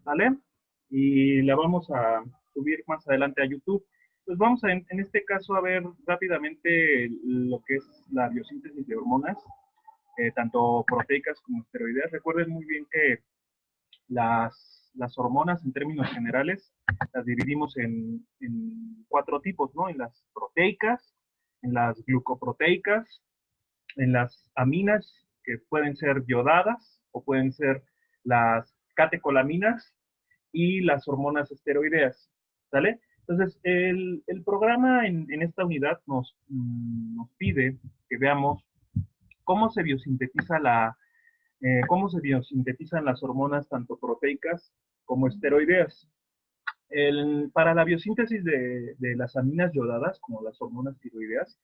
¿vale? Y la vamos a subir más adelante a YouTube. Pues vamos a, en este caso, a ver rápidamente lo que es la biosíntesis de hormonas, tanto proteicas como esteroideas. Recuerden muy bien que las hormonas, en términos generales, las dividimos en cuatro tipos, ¿no? En las proteicas, en las glucoproteicas, en las aminas, que pueden ser iodadas o pueden ser las catecolaminas y las hormonas esteroideas, ¿sale? Entonces, el programa en esta unidad nos pide que veamos cómo se biosintetiza cómo se biosintetizan las hormonas tanto proteicas como esteroideas. Para la biosíntesis de las aminas iodadas, como las hormonas tiroideas,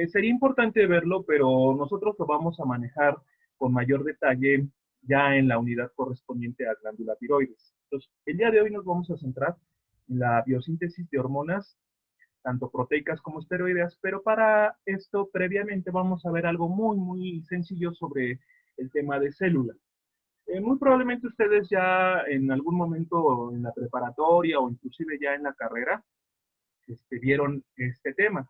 sería importante verlo, pero nosotros lo vamos a manejar con mayor detalle ya en la unidad correspondiente a glándula tiroides. Entonces, el día de hoy nos vamos a centrar en la biosíntesis de hormonas, tanto proteicas como esteroideas, pero para esto previamente vamos a ver algo muy, muy sencillo sobre el tema de célula. Muy probablemente ustedes ya en algún momento en la preparatoria o inclusive ya en la carrera vieron este tema.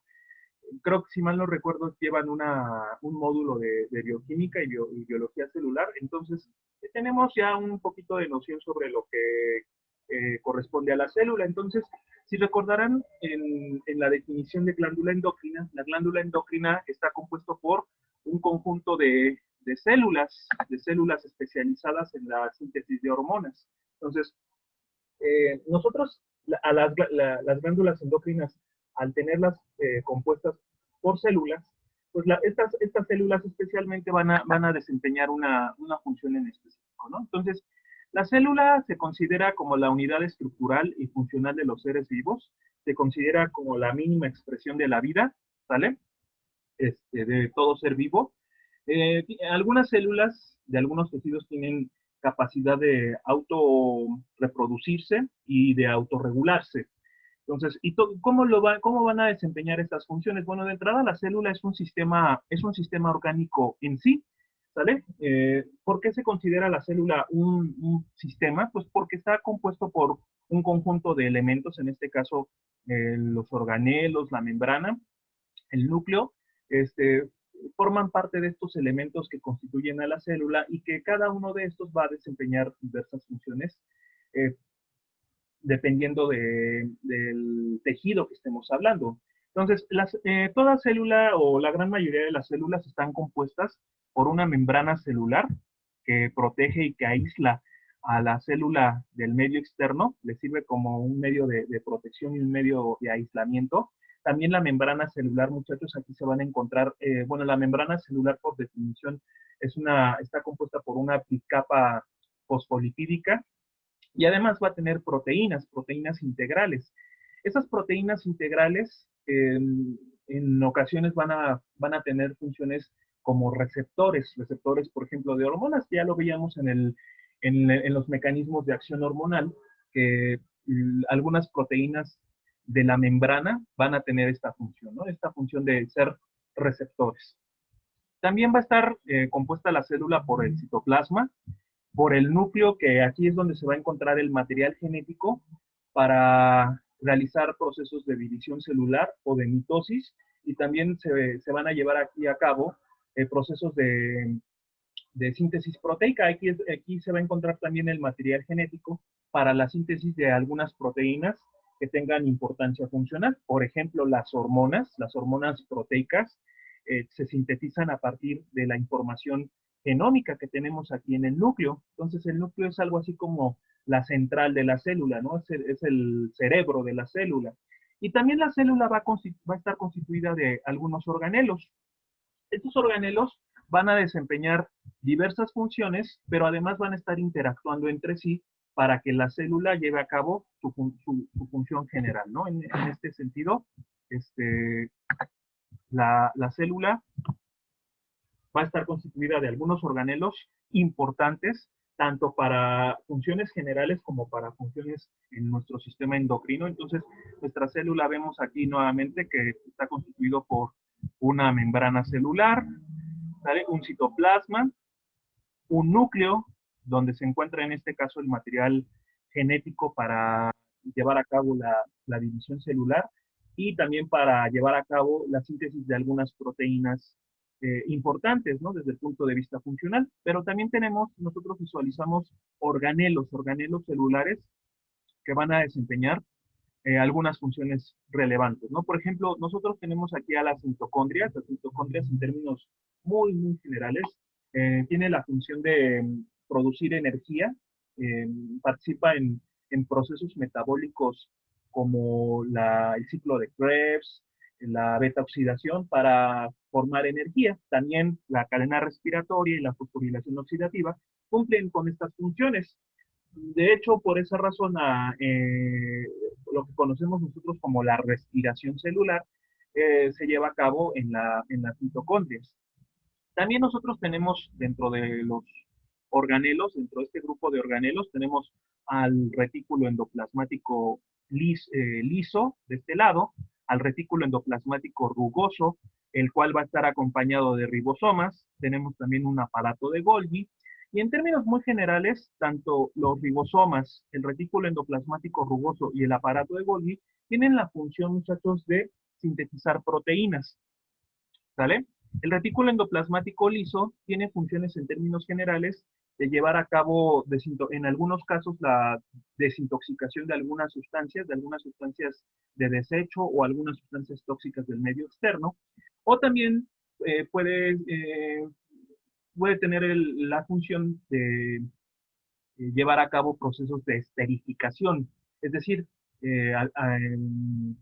Creo que si mal no recuerdo llevan un módulo de bioquímica y biología celular, entonces tenemos ya un poquito de noción sobre lo que corresponde a la célula. Entonces, si recordarán en la definición de glándula endocrina, la glándula endocrina está compuesto por un conjunto de células especializadas en la síntesis de hormonas. Entonces, nosotros a las glándulas endocrinas, al tenerlas compuestas por células, pues estas células especialmente van a desempeñar una función en específico, ¿no? Entonces, la célula se considera como la unidad estructural y funcional de los seres vivos, se considera como la mínima expresión de la vida, ¿sale? De todo ser vivo. Algunas células de algunos tejidos tienen capacidad de autorreproducirse y de autorregularse. Entonces, ¿cómo van a desempeñar estas funciones? Bueno, de entrada la célula es un sistema orgánico en sí, ¿sale? ¿Por qué se considera la célula un sistema? Pues porque está compuesto por un conjunto de elementos, en este caso los organelos, la membrana, el núcleo, este, forman parte de estos elementos que constituyen a la célula y que cada uno de estos va a desempeñar diversas funciones eh, dependiendo del tejido que estemos hablando. Entonces, toda célula o la gran mayoría de las células están compuestas por una membrana celular que protege y que aísla a la célula del medio externo, le sirve como un medio de protección y un medio de aislamiento. También la membrana celular, muchachos, aquí se van a encontrar, bueno, la membrana celular por definición está compuesta por una capa fosfolipídica y además va a tener proteínas integrales. Esas proteínas integrales en ocasiones van a tener funciones como receptores, por ejemplo, de hormonas, que ya lo veíamos en los mecanismos de acción hormonal, que algunas proteínas de la membrana van a tener esta función, ¿no? Esta función de ser receptores. También va a estar compuesta la célula por el citoplasma, por el núcleo, que aquí es donde se va a encontrar el material genético para realizar procesos de división celular o de mitosis, y también se van a llevar aquí a cabo procesos de síntesis proteica. Aquí se va a encontrar también el material genético para la síntesis de algunas proteínas que tengan importancia funcional. Por ejemplo, las hormonas proteicas, se sintetizan a partir de la información genómica que tenemos aquí en el núcleo. Entonces, el núcleo es algo así como la central de la célula, ¿no? Es el cerebro de la célula. Y también la célula va a estar constituida de algunos organelos. Estos organelos van a desempeñar diversas funciones, pero además van a estar interactuando entre sí para que la célula lleve a cabo su función general, ¿no? En este sentido, este, la célula va a estar constituida de algunos organelos importantes, tanto para funciones generales como para funciones en nuestro sistema endocrino. Entonces, nuestra célula vemos aquí nuevamente que está constituido por una membrana celular, ¿sale? Un citoplasma, un núcleo, donde se encuentra en este caso el material genético para llevar a cabo la división celular y también para llevar a cabo la síntesis de algunas proteínas importantes, ¿no? Desde el punto de vista funcional. Pero también nosotros visualizamos organelos celulares que van a desempeñar algunas funciones relevantes, ¿no? Por ejemplo, nosotros tenemos aquí a las mitocondrias en términos muy generales, tiene la función de producir energía, eh, participa en procesos metabólicos como el ciclo de Krebs, la beta oxidación para formar energía. También la cadena respiratoria y la fosforilación oxidativa cumplen con estas funciones. De hecho, por esa razón, lo que conocemos nosotros como la respiración celular se lleva a cabo en las mitocondrias. También nosotros tenemos dentro de los organelos, dentro de este grupo de organelos, tenemos al retículo endoplasmático liso de este lado, al retículo endoplasmático rugoso, el cual va a estar acompañado de ribosomas. Tenemos también un aparato de Golgi. Y en términos muy generales, tanto los ribosomas, el retículo endoplasmático rugoso y el aparato de Golgi tienen la función, muchachos, de sintetizar proteínas. ¿Sale? El retículo endoplasmático liso tiene funciones en términos generales de llevar a cabo, en algunos casos, la desintoxicación de algunas sustancias de desecho o algunas sustancias tóxicas del medio externo, o también eh, puede, eh, puede tener la función de llevar a cabo procesos de esterificación, es decir,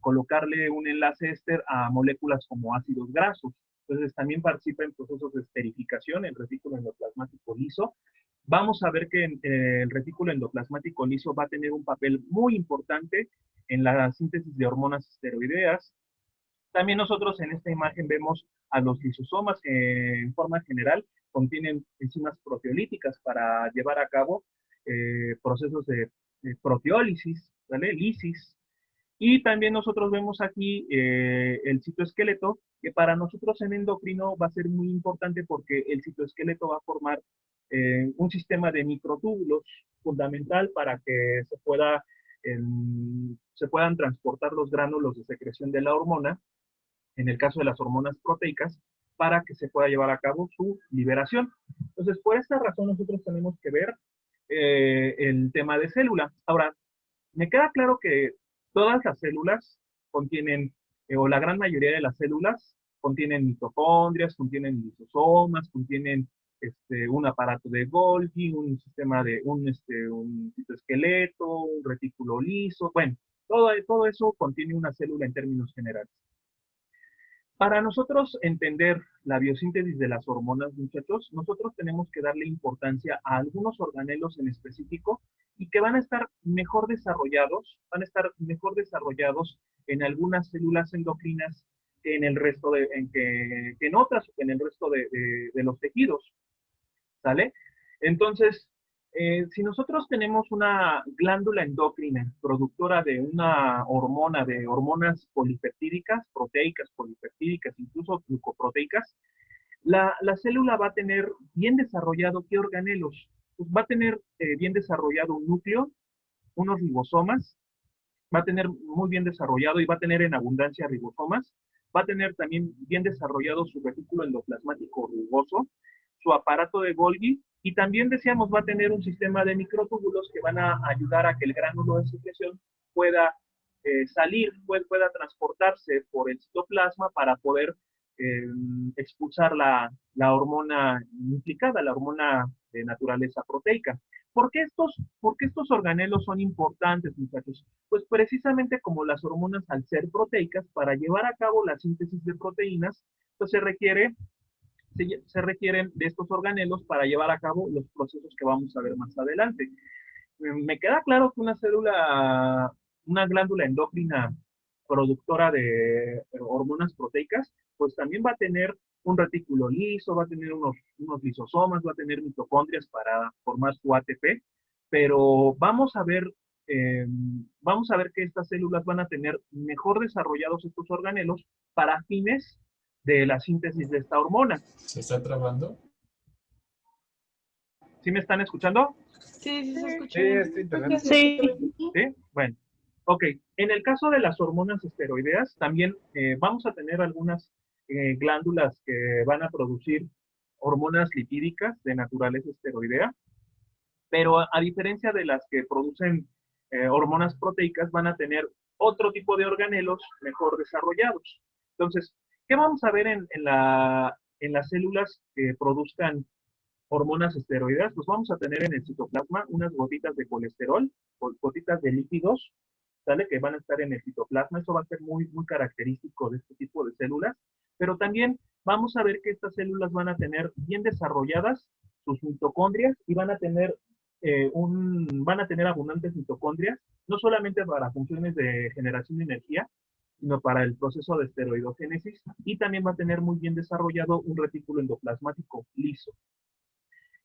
colocarle un enlace éster a moléculas como ácidos grasos. Entonces también participa en procesos de esterificación en retículo endoplasmático liso. Vamos a ver que el retículo endoplasmático liso va a tener un papel muy importante en la síntesis de hormonas esteroideas. También nosotros en esta imagen vemos a los lisosomas que en forma general contienen enzimas proteolíticas para llevar a cabo procesos de proteólisis, ¿vale? Lisis. Y también nosotros vemos aquí el citoesqueleto, que para nosotros en endocrino va a ser muy importante porque el citoesqueleto va a formar un sistema de microtúbulos fundamental para que se puedan transportar los gránulos de secreción de la hormona en el caso de las hormonas proteicas, para que se pueda llevar a cabo su liberación. Entonces, por esta razón nosotros tenemos que ver el tema de célula. Ahora, me queda claro que todas las células contienen, o la gran mayoría de las células, contienen mitocondrias, contienen lisosomas, contienen un aparato de Golgi, un sistema un citoesqueleto, un retículo liso, bueno, todo eso contiene una célula en términos generales. Para nosotros entender la biosíntesis de las hormonas, muchachos, nosotros tenemos que darle importancia a algunos organelos en específico y que van a estar mejor desarrollados en algunas células endocrinas que en el resto que en otras, en el resto de los tejidos. ¿Sale? Entonces, si nosotros tenemos una glándula endocrina productora de una hormona, de hormonas polipeptídicas, proteicas, polipeptídicas, incluso glucoproteicas, la célula va a tener bien desarrollado, ¿qué organelos? Pues va a tener bien desarrollado un núcleo, unos ribosomas, va a tener muy bien desarrollado y va a tener en abundancia ribosomas, va a tener también bien desarrollado su retículo endoplasmático rugoso, su aparato de Golgi y también decíamos va a tener un sistema de microtúbulos que van a ayudar a que el gránulo de secreción pueda pueda transportarse por el citoplasma para poder eh, expulsar la hormona implicada, la hormona de naturaleza proteica. ¿Por qué estos organelos son importantes, muchachos? Pues precisamente como las hormonas, al ser proteicas, para llevar a cabo la síntesis de proteínas, pues se requieren de estos organelos para llevar a cabo los procesos que vamos a ver más adelante. Me queda claro que una glándula endocrina productora de hormonas proteicas, pues también va a tener un retículo liso, va a tener unos lisosomas, va a tener mitocondrias para formar su ATP, pero eh, vamos a ver que estas células van a tener mejor desarrollados estos organelos para fines de la síntesis de esta hormona. ¿Se está trabando? ¿Sí me están escuchando? Sí, sí se escucha Sí, bien. está internet. Sí. ¿Sí? Bueno, ok. En el caso de las hormonas esteroideas, también vamos a tener algunas glándulas que van a producir hormonas lipídicas de naturaleza esteroidea, pero a diferencia de las que producen hormonas proteicas, van a tener otro tipo de organelos mejor desarrollados. Entonces, ¿qué vamos a ver en las células que produzcan hormonas esteroideas? Pues vamos a tener en el citoplasma unas gotitas de colesterol, gotitas de lípidos, ¿sale? Que van a estar en el citoplasma. Eso va a ser muy, muy característico de este tipo de células. Pero también vamos a ver que estas células van a tener bien desarrolladas sus mitocondrias y van a tener abundantes mitocondrias, no solamente para funciones de generación de energía, sino para el proceso de esteroidogénesis, y también va a tener muy bien desarrollado un retículo endoplasmático liso.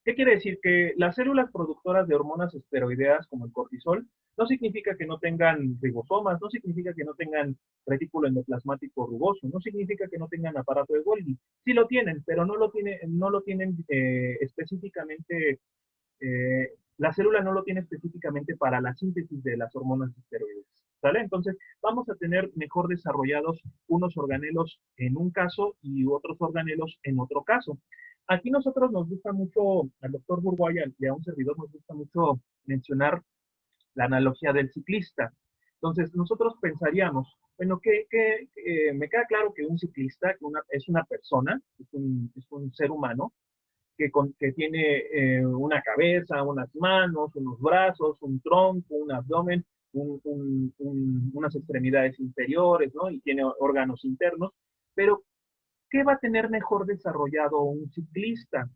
¿Qué quiere decir? Que las células productoras de hormonas esteroideas como el cortisol no significa que no tengan ribosomas, no significa que no tengan retículo endoplasmático rugoso, no significa que no tengan aparato de Golgi. Sí lo tienen, pero no lo tienen específicamente, la célula no lo tiene específicamente para la síntesis de las hormonas esteroides. ¿Sale? Entonces, vamos a tener mejor desarrollados unos organelos en un caso y otros organelos en otro caso. Aquí nosotros nos gusta mucho, al doctor Burgoya y a un servidor nos gusta mucho mencionar la analogía del ciclista. Entonces, nosotros pensaríamos, bueno, me queda claro que un ciclista es una persona, es un ser humano, que tiene una cabeza, unas manos, unos brazos, un tronco, un abdomen, unas extremidades inferiores, ¿no? Y tiene órganos internos. Pero, ¿qué va a tener mejor desarrollado un ciclista?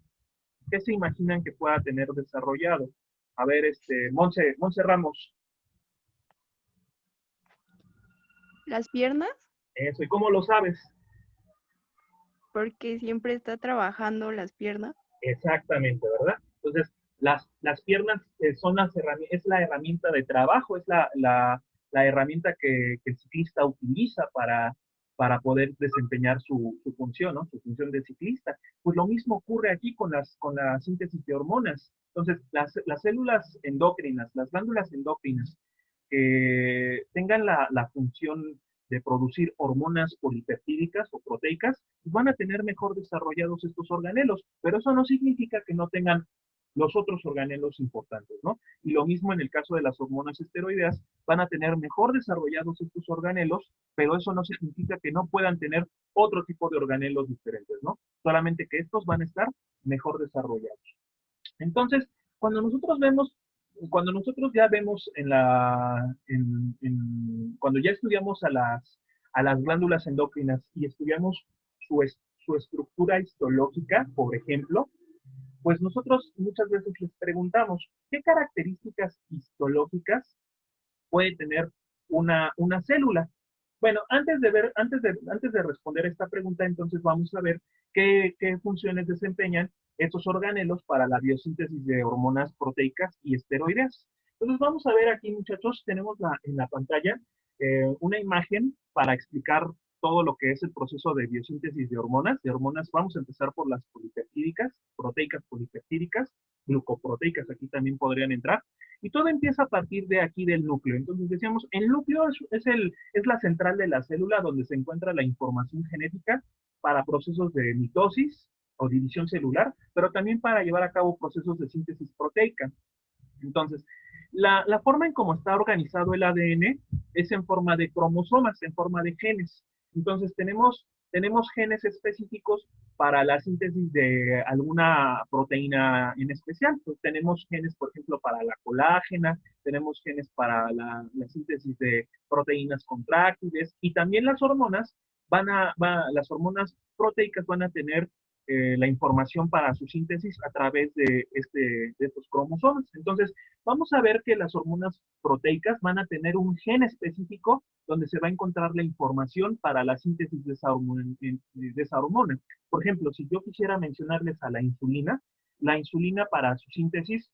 ¿Qué se imaginan que pueda tener desarrollado? A ver, Monse Ramos, Las piernas, eso, ¿y cómo lo sabes? porque siempre está trabajando las piernas. Exactamente, ¿verdad? Entonces, las piernas son es la herramienta de trabajo, es la herramienta que el ciclista utiliza para poder desempeñar su función, ¿no? Su función de ciclista. Pues lo mismo ocurre aquí con la síntesis de hormonas. Entonces, las células endocrinas, las glándulas endocrinas, que tengan la función de producir hormonas polipeptídicas o proteicas, van a tener mejor desarrollados estos organelos, pero eso no significa que no tengan los otros organelos importantes, ¿no? Y lo mismo en el caso de las hormonas esteroideas, van a tener mejor desarrollados estos organelos, pero eso no significa que no puedan tener otro tipo de organelos diferentes, ¿no? Solamente que estos van a estar mejor desarrollados. Entonces, cuando nosotros ya vemos cuando ya estudiamos a las glándulas endocrinas y estudiamos su estructura histológica, por ejemplo, pues nosotros muchas veces les preguntamos, ¿qué características histológicas puede tener una célula? Bueno, antes de responder esta pregunta, entonces vamos a ver qué funciones desempeñan estos organelos para la biosíntesis de hormonas proteicas y esteroideas. Entonces vamos a ver aquí, muchachos, tenemos en la pantalla una imagen para explicar todo lo que es el proceso de biosíntesis de hormonas. Vamos a empezar por las polipeptídicas, proteicas polipeptídicas, glucoproteicas, aquí también podrían entrar. Y todo empieza a partir de aquí del núcleo. Entonces decíamos, el núcleo es la central de la célula donde se encuentra la información genética para procesos de mitosis o división celular, pero también para llevar a cabo procesos de síntesis proteica. Entonces, la forma en cómo está organizado el ADN es en forma de cromosomas, en forma de genes. Entonces, tenemos genes específicos para la síntesis de alguna proteína en especial. Pues tenemos genes, por ejemplo, para la colágena, tenemos genes para la síntesis de proteínas contráctiles, y también las hormonas proteicas van a tener la información para su síntesis a través de estos cromosomas. Entonces, vamos a ver que las hormonas proteicas van a tener un gen específico donde se va a encontrar la información para la síntesis de esa hormona. Por ejemplo, si yo quisiera mencionarles a la insulina para su síntesis,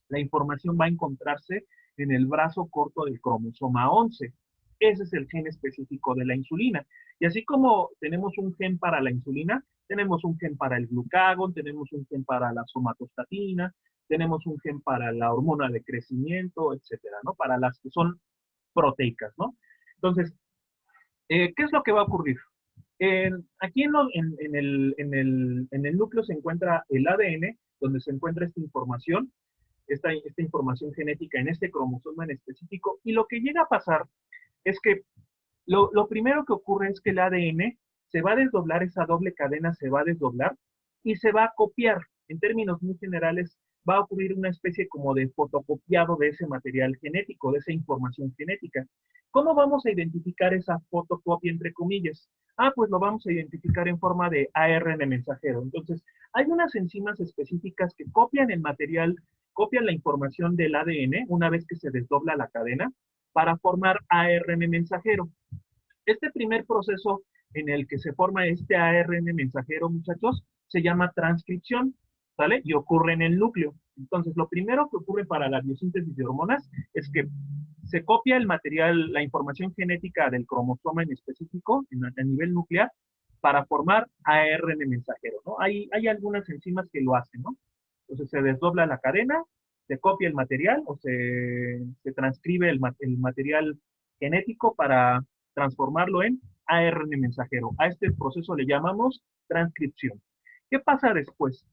la información va a encontrarse en el brazo corto del cromosoma 11. Ese es el gen específico de la insulina. Y así como tenemos un gen para la insulina, tenemos un gen para el glucagón, tenemos un gen para la somatostatina, tenemos un gen para la hormona de crecimiento, etcétera, ¿no? Para las que son proteicas, ¿no? Entonces, ¿qué es lo que va a ocurrir? Aquí en el núcleo se encuentra el ADN, donde se encuentra esta información, esta información genética en este cromosoma en específico, y lo que llega a pasar es que lo primero que ocurre es que el ADN se va a desdoblar, esa doble cadena se va a desdoblar y se va a copiar. En términos muy generales, va a ocurrir una especie como de fotocopiado de ese material genético, de esa información genética. ¿Cómo vamos a identificar esa fotocopia entre comillas? Ah, pues lo vamos a identificar en forma de ARN mensajero. Entonces, hay unas enzimas específicas que copian el material, copian la información del ADN una vez que se desdobla la cadena para formar ARN mensajero. Este primer proceso en el que se forma este ARN mensajero, muchachos, se llama transcripción, ¿sale? Y ocurre en el núcleo. Entonces, lo primero que ocurre para la biosíntesis de hormonas es que se copia el material, la información genética del cromosoma en específico, a nivel nuclear, para formar ARN mensajero, ¿no? Hay algunas enzimas que lo hacen, ¿no? Entonces, se desdobla la cadena, se copia el material o se transcribe el material genético para transformarlo en ARN mensajero. A este proceso le llamamos transcripción. ¿Qué pasa después?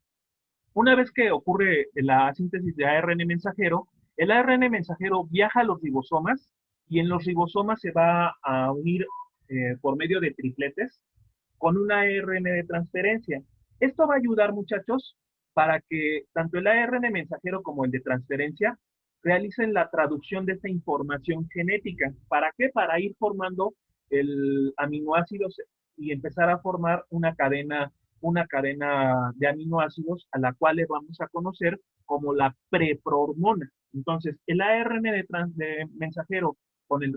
Una vez que ocurre la síntesis de ARN mensajero, el ARN mensajero viaja a los ribosomas y en los ribosomas se va a unir por medio de tripletes con un ARN de transferencia. Esto va a ayudar, muchachos, para que tanto el ARN mensajero como el de transferencia realicen la traducción de esta información genética. ¿Para qué? Para ir formando el aminoácido y empezar a formar una cadena de aminoácidos a la cual le vamos a conocer como la preprohormona. Entonces, el ARN de mensajero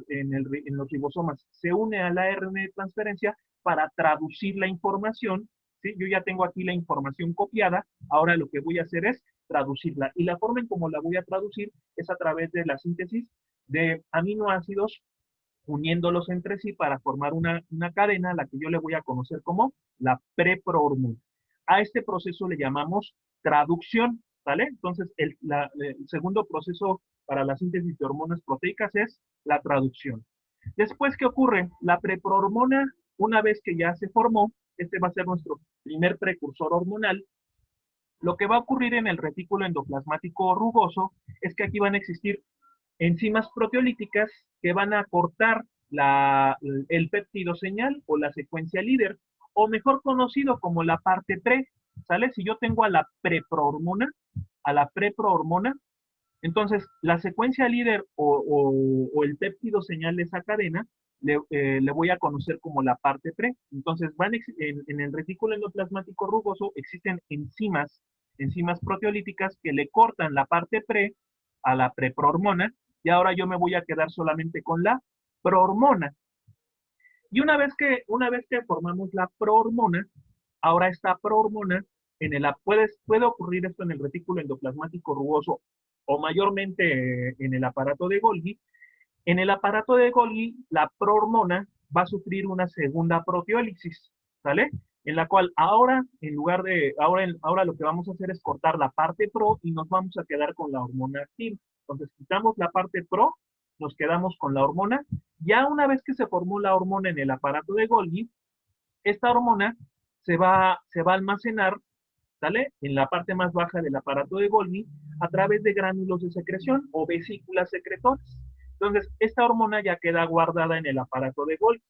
en los ribosomas se une al ARN de transferencia para traducir la información, ¿sí? Yo ya tengo aquí la información copiada, ahora lo que voy a hacer es traducirla. Y la forma en cómo la voy a traducir es a través de la síntesis de aminoácidos, uniéndolos entre sí para formar una cadena a la que yo le voy a conocer como la preprohormona. A este proceso le llamamos traducción, ¿vale? Entonces, el segundo proceso para la síntesis de hormonas proteicas es la traducción. Después, ¿qué ocurre? La preprohormona, una vez que ya se formó, este va a ser nuestro primer precursor hormonal. Lo que va a ocurrir en el retículo endoplasmático rugoso es que aquí van a existir enzimas proteolíticas que van a cortar el péptido señal o la secuencia líder, o mejor conocido como la parte pre, ¿sale? Si yo tengo a la preprohormona, entonces la secuencia líder o el péptido señal de esa cadena le voy a conocer como la parte pre. Entonces, en el retículo endoplasmático rugoso existen enzimas proteolíticas que le cortan la parte pre a la preprohormona y ahora yo me voy a quedar solamente con la prohormona. Y una vez que formamos la prohormona, ahora esta prohormona, puede ocurrir esto en el retículo endoplasmático rugoso o mayormente en el aparato de Golgi. En el aparato de Golgi, la prohormona va a sufrir una segunda proteólisis, ¿sale? En la cual ahora, en lugar de, ahora lo que vamos a hacer es cortar la parte pro y nos vamos a quedar con la hormona activa. Entonces, quitamos la parte pro, nos quedamos con la hormona. Ya una vez que se formó la hormona en el aparato de Golgi, esta hormona se va a almacenar, ¿sale? En la parte más baja del aparato de Golgi a través de gránulos de secreción o vesículas secretoras. Entonces, esta hormona ya queda guardada en el aparato de Golgi.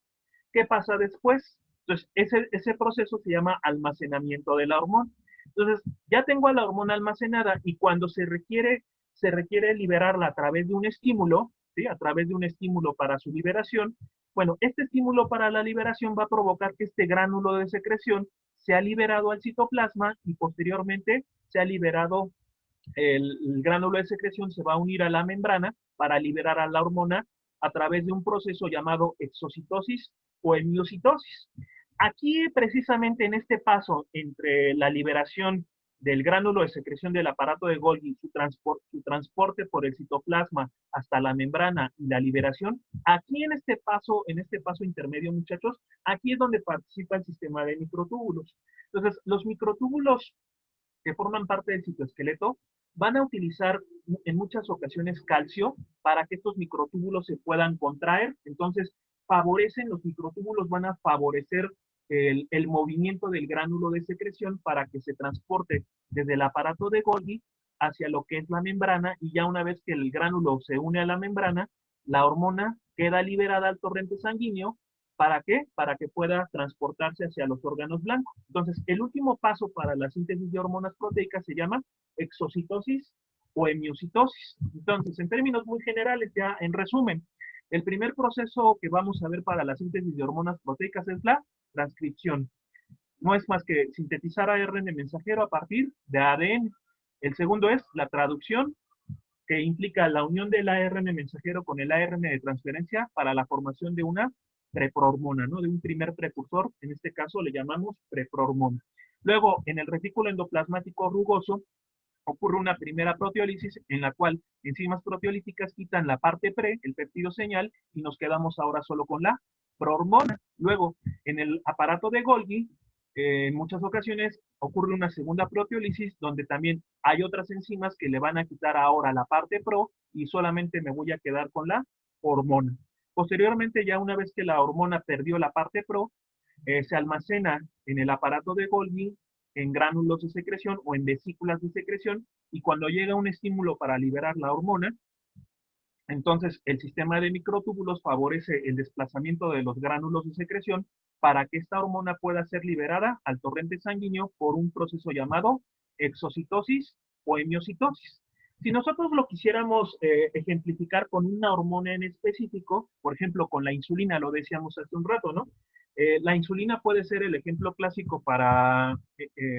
¿Qué pasa después? Entonces, ese proceso se llama almacenamiento de la hormona. Entonces, ya tengo a la hormona almacenada y cuando se requiere liberarla a través de un estímulo, ¿sí? A través de un estímulo para su liberación. Bueno, este estímulo para la liberación va a provocar que este gránulo de secreción sea liberado al citoplasma y posteriormente sea liberado el gránulo de secreción se va a unir a la membrana para liberar a la hormona a través de un proceso llamado exocitosis o hemiocitosis. Aquí, precisamente en este paso entre la liberación del gránulo de secreción del aparato de Golgi, su transporte por el citoplasma hasta la membrana y la liberación, aquí en este paso intermedio, muchachos, aquí es donde participa el sistema de microtúbulos. Entonces, los microtúbulos que forman parte del citoesqueleto van a utilizar en muchas ocasiones calcio para que estos microtúbulos se puedan contraer. Entonces, los microtúbulos van a favorecer el movimiento del gránulo de secreción para que se transporte desde el aparato de Golgi hacia lo que es la membrana, y ya una vez que el gránulo se une a la membrana, la hormona queda liberada al torrente sanguíneo. ¿Para qué? Para que pueda transportarse hacia los órganos blancos. Entonces, el último paso para la síntesis de hormonas proteicas se llama exocitosis o hemiocitosis. Entonces, en términos muy generales, ya en resumen, el primer proceso que vamos a ver para la síntesis de hormonas proteicas es la transcripción. No es más que sintetizar ARN mensajero a partir de ADN. El segundo es la traducción, que implica la unión del ARN mensajero con el ARN de transferencia para la formación de una preprohormona, ¿no? De un primer precursor, en este caso le llamamos preprohormona. Luego, en el retículo endoplasmático rugoso, ocurre una primera proteólisis en la cual enzimas proteolíticas quitan la parte pre, el péptido señal, y nos quedamos ahora solo con la prohormona. Luego, en el aparato de Golgi, en muchas ocasiones ocurre una segunda proteólisis donde también hay otras enzimas que le van a quitar ahora la parte pro y solamente me voy a quedar con la hormona. Posteriormente, ya una vez que la hormona perdió la parte pro, se almacena en el aparato de Golgi en gránulos de secreción o en vesículas de secreción, y cuando llega un estímulo para liberar la hormona, entonces el sistema de microtúbulos favorece el desplazamiento de los gránulos de secreción para que esta hormona pueda ser liberada al torrente sanguíneo por un proceso llamado exocitosis o hemiocitosis. Si nosotros lo quisiéramos ejemplificar con una hormona en específico, por ejemplo, con la insulina, lo decíamos hace un rato, ¿no? La insulina puede ser el ejemplo clásico para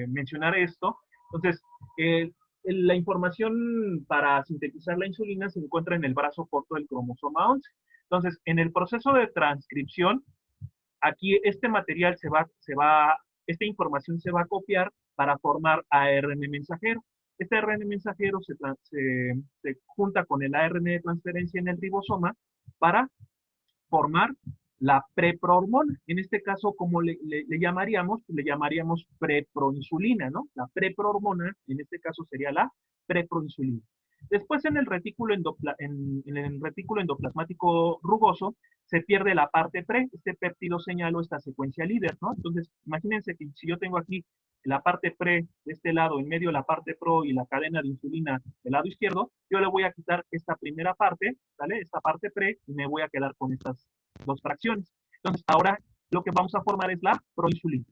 mencionar esto. Entonces, la información para sintetizar la insulina se encuentra en el brazo corto del cromosoma 11. Entonces, en el proceso de transcripción, aquí este material esta información se va a copiar para formar ARN mensajero. Este ARN mensajero se junta con el ARN de transferencia en el ribosoma para formar la preprohormona. En este caso, ¿cómo le llamaríamos? Le llamaríamos preproinsulina, ¿no? La preprohormona, en este caso, sería la preproinsulina. Después, en el retículo endoplasmático rugoso, se pierde la parte pre, este péptido señal o esta secuencia líder, ¿no? Entonces, imagínense que si yo tengo aquí la parte pre de este lado, en medio la parte pro y la cadena de insulina del lado izquierdo, yo le voy a quitar esta primera parte, ¿vale? Esta parte pre, y me voy a quedar con estas dos fracciones. Entonces, ahora lo que vamos a formar es la proinsulina.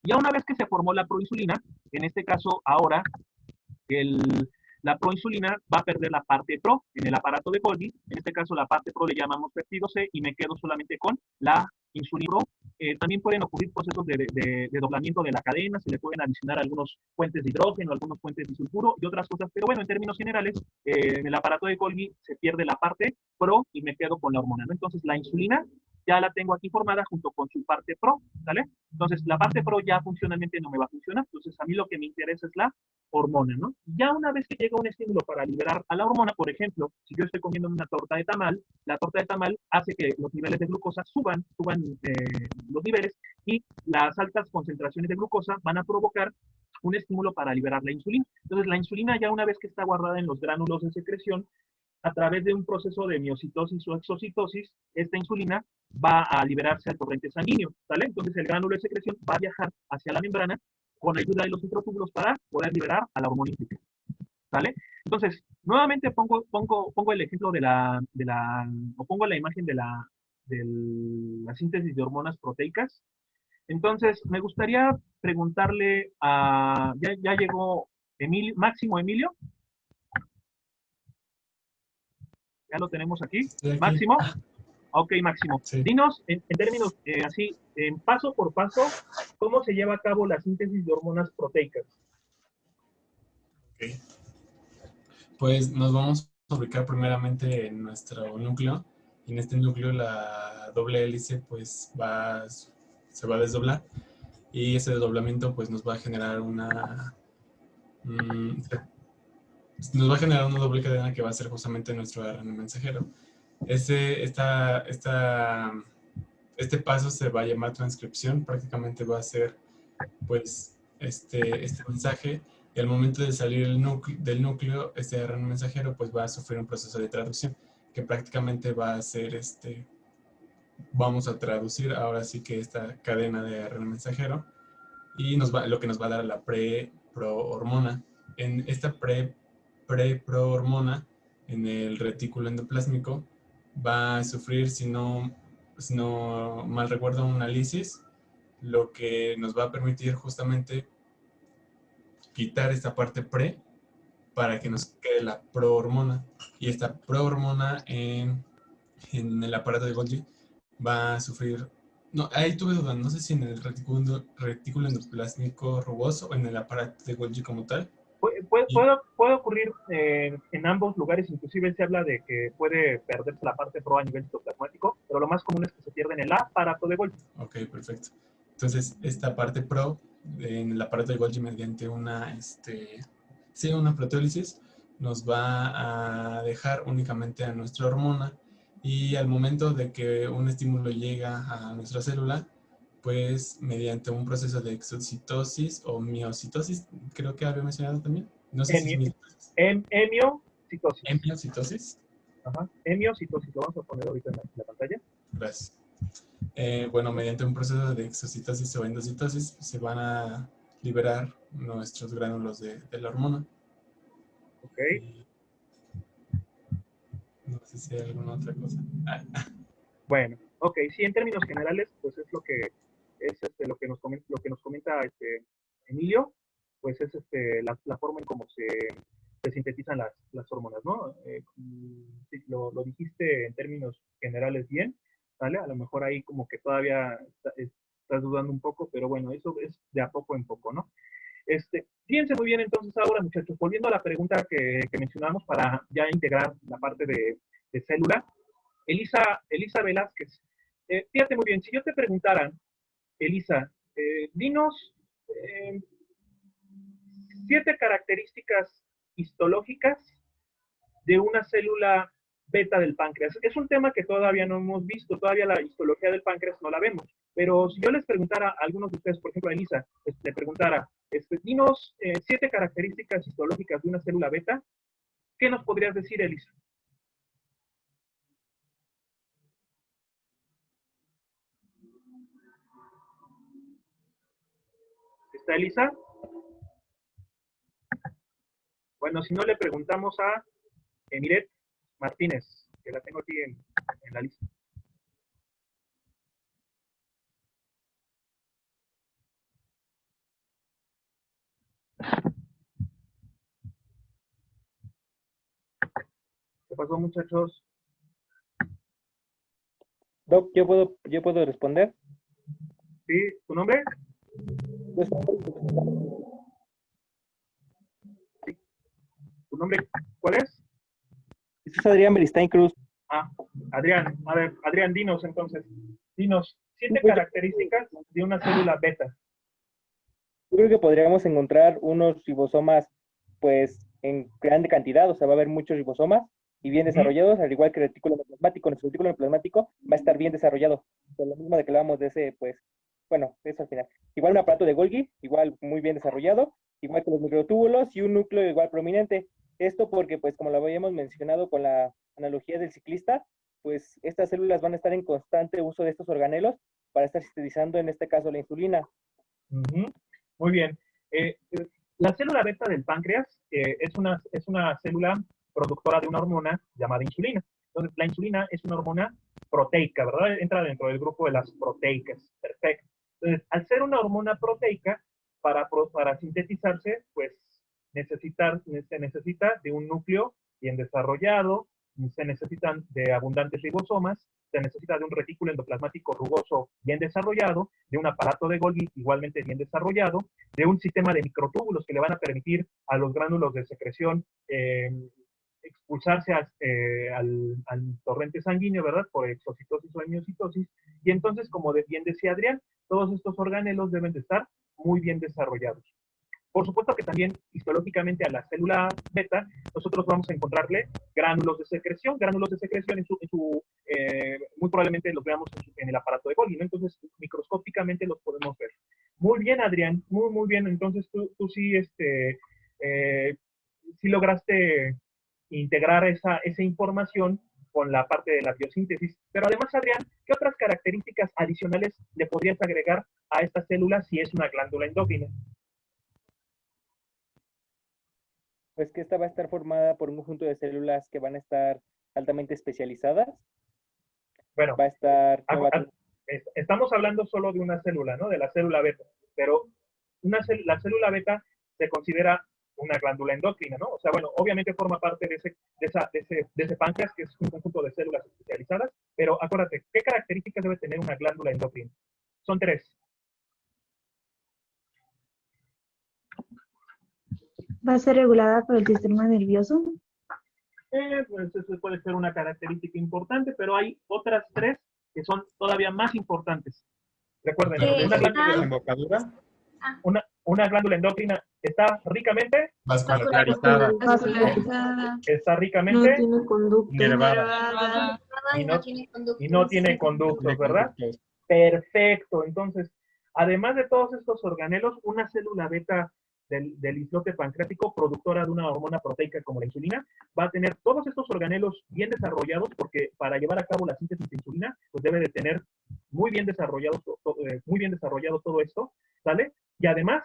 Ya una vez que se formó la proinsulina, en este caso ahora la proinsulina va a perder la parte pro en el aparato de Golgi. En este caso la parte pro le llamamos péptido C y me quedo solamente con la insulina pro. También pueden ocurrir procesos de doblamiento de la cadena, se le pueden adicionar algunos puentes de hidrógeno, algunos puentes de sulfuro y otras cosas, pero bueno, en términos generales, en el aparato de Golgi se pierde la parte pro y me quedo con la hormona, ¿no? Entonces la insulina ya la tengo aquí formada junto con su parte pro, ¿vale? Entonces la parte pro ya funcionalmente no me va a funcionar, entonces a mí lo que me interesa es la hormona, ¿no? Ya una vez que llega un estímulo para liberar a la hormona, por ejemplo, si yo estoy comiendo una torta de tamal, la torta de tamal hace que los niveles de glucosa suban los niveles, y las altas concentraciones de glucosa van a provocar un estímulo para liberar la insulina. Entonces, la insulina ya una vez que está guardada en los gránulos de secreción, a través de un proceso de miocitosis o exocitosis, esta insulina va a liberarse al torrente sanguíneo, ¿vale? Entonces, el gránulo de secreción va a viajar hacia la membrana con ayuda de los microtúbulos para poder liberar a la hormona implica, ¿vale? Entonces, nuevamente pongo el ejemplo o pongo la imagen de la síntesis de hormonas proteicas. Entonces, me gustaría preguntarle ya llegó Máximo Emilio, ya lo tenemos aquí. Estoy aquí. Máximo. Ok, Máximo. Sí. Dinos, en términos así, en paso por paso, ¿cómo se lleva a cabo la síntesis de hormonas proteicas? Okay. Pues nos vamos a ubicar primeramente en nuestro núcleo. Y en este núcleo la doble hélice pues se va a desdoblar. Y ese desdoblamiento pues nos va a generar una doble cadena que va a ser justamente nuestro ARN mensajero. Este paso se va a llamar transcripción. Prácticamente va a ser pues este mensaje Y al momento de salir del núcleo, este ARN mensajero pues va a sufrir un proceso de traducción que prácticamente va a ser vamos a traducir ahora sí que esta cadena de ARN mensajero y lo que nos va a dar la pre-prohormona. En esta pre-prohormona, en el retículo endoplásmico, va a sufrir, si no mal recuerdo, una lisis, lo que nos va a permitir justamente quitar esta parte pre para que nos quede la prohormona. Y esta prohormona en el aparato de Golgi va a sufrir. No, ahí tuve duda, no sé si en el retículo endoplásmico rugoso o en el aparato de Golgi como tal. Y, Puede ocurrir en ambos lugares, inclusive se habla de que puede perderse la parte pro a nivel citoplasmático, pero lo más común es que se pierda en el aparato de Golgi. ok, perfecto. Entonces, esta parte pro en el aparato de Golgi mediante una proteólisis nos va a dejar únicamente a nuestra hormona y al momento de que un estímulo llega a nuestra célula, pues mediante un proceso de exocitosis o miocitosis, creo que había mencionado también, no sé si es miocitosis. Hemiocitosis. Hemiocitosis. Ajá. Hemiocitosis, lo vamos a poner ahorita en la pantalla. Gracias. Bueno, mediante un proceso de exocitosis o endocitosis se van a liberar nuestros gránulos de la hormona. Ok. No sé si hay alguna otra cosa. Bueno, ok, sí, en términos generales, pues es lo que lo que nos comenta Emilio, pues es la forma en cómo se sintetizan las hormonas, ¿no? Sí, lo dijiste en términos generales bien, ¿vale? A lo mejor ahí como que todavía estás dudando un poco, pero bueno, eso es de a poco en poco, ¿no? Fíjense muy bien entonces ahora, muchachos, volviendo a la pregunta que mencionamos para ya integrar la parte de célula. Elisa Velázquez, fíjate muy bien, si yo te preguntara, Elisa, dinos 7 características histológicas de una célula beta del páncreas. Es un tema que todavía no hemos visto, todavía la histología del páncreas no la vemos, pero si yo les preguntara a algunos de ustedes, por ejemplo a Elisa, le preguntara, dinos 7 características histológicas de una célula beta, ¿qué nos podrías decir, Elisa? ¿Está Elisa? Bueno, si no le preguntamos a Emiret Martínez, que la tengo aquí en la lista. ¿Qué pasó, muchachos? Doc, ¿yo puedo responder? ¿Sí? ¿Tu nombre? Pues, Sí. ¿Tu nombre cuál es? es Adrián Beristain Cruz. Ah, Adrián. A ver, Adrián, dinos entonces. Dinos 7 Pues, características de una célula beta. yo creo que podríamos encontrar unos ribosomas, pues, en grande cantidad, o sea, va a haber muchos ribosomas y bien desarrollados, al igual que el retículo endoplasmático. Nuestro retículo endoplasmático va a estar bien desarrollado. Por lo mismo de que hablábamos de ese, pues, bueno, eso al final. Igual un aparato de Golgi, igual muy bien desarrollado, igual que los microtúbulos y un núcleo igual prominente. Esto porque, pues, como lo habíamos mencionado con la analogía del ciclista, pues estas células van a estar en constante uso de estos organelos para estar sintetizando, en este caso, la insulina. Muy bien. La célula beta del páncreas es una célula productora de una hormona llamada insulina. Entonces, la insulina es una hormona proteica, ¿verdad? Entra dentro del grupo de las proteicas. Perfecto. Entonces, al ser una hormona proteica, para sintetizarse, pues se necesita de un núcleo bien desarrollado, se necesitan de abundantes ribosomas, se necesita de un retículo endoplasmático rugoso bien desarrollado, de un aparato de Golgi igualmente bien desarrollado, de un sistema de microtúbulos que le van a permitir a los gránulos de secreción expulsarse al torrente sanguíneo, ¿verdad? Por exocitosis o hemiocitosis. Y entonces, como bien decía Adrián, todos estos organelos deben de estar muy bien desarrollados. Por supuesto que también histológicamente a la célula beta nosotros vamos a encontrarle gránulos de secreción muy probablemente los veamos en el aparato de Golgi, ¿no? Entonces microscópicamente los podemos ver. Muy bien, Adrián, muy bien. Entonces tú sí si lograste integrar esa información con la parte de la biosíntesis. Pero además, Adrián, ¿qué otras características adicionales le podrías agregar a esta célula si es una glándula endocrina? Pues que esta va a estar formada por un conjunto de células que van a estar altamente especializadas. Bueno, Va a estar... estamos hablando solo de una célula, ¿no? De la célula beta, pero la célula beta se considera una glándula endocrina, ¿no? O sea, bueno, obviamente forma parte de ese páncreas, que es un conjunto de células especializadas, pero acuérdate, ¿qué características debe tener una glándula endocrina? Son 3. ¿Va a ser regulada por el sistema nervioso? Pues eso puede ser una característica importante, pero hay otras 3 que son todavía más importantes. Recuerden, una glándula endocrina está ricamente vascularizada. Está ricamente No tiene conducto. Inervada. Y no tiene conductos, ¿verdad? Perfecto. Entonces, además de todos estos organelos, una célula beta del islote pancreático, productora de una hormona proteica como la insulina, va a tener todos estos organelos bien desarrollados, porque para llevar a cabo la síntesis de insulina, pues debe de tener muy bien desarrollado todo esto, ¿sale? Y además,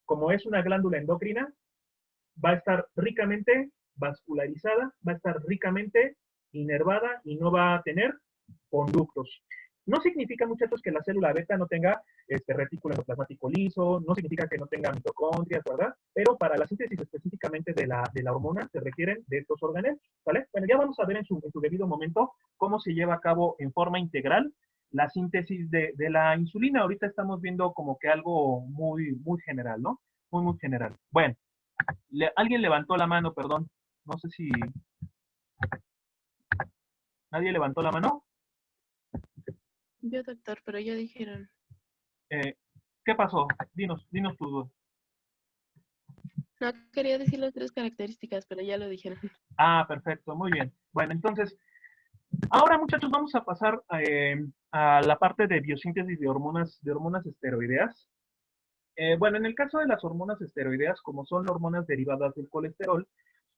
como es una glándula endocrina, va a estar ricamente vascularizada, va a estar ricamente inervada y no va a tener conductos. No significa, muchachos, que la célula beta no tenga retículo endoplasmático liso, no significa que no tenga mitocondrias, ¿verdad? Pero para la síntesis específicamente de la hormona se requieren de estos organelos, ¿vale? Bueno, ya vamos a ver en su debido momento cómo se lleva a cabo en forma integral la síntesis de la insulina. Ahorita estamos viendo como que algo muy general, ¿no? Muy general. Bueno, alguien levantó la mano, perdón. No sé si... ¿Nadie levantó la mano? Yo, doctor, pero ya dijeron. ¿Qué pasó? Dinos tu duda. No, quería decir las 3 características, pero ya lo dijeron. Ah, perfecto, muy bien. Bueno, entonces, ahora, muchachos, vamos a pasar a la parte de biosíntesis de hormonas esteroideas. Bueno, en el caso de las hormonas esteroideas, como son hormonas derivadas del colesterol,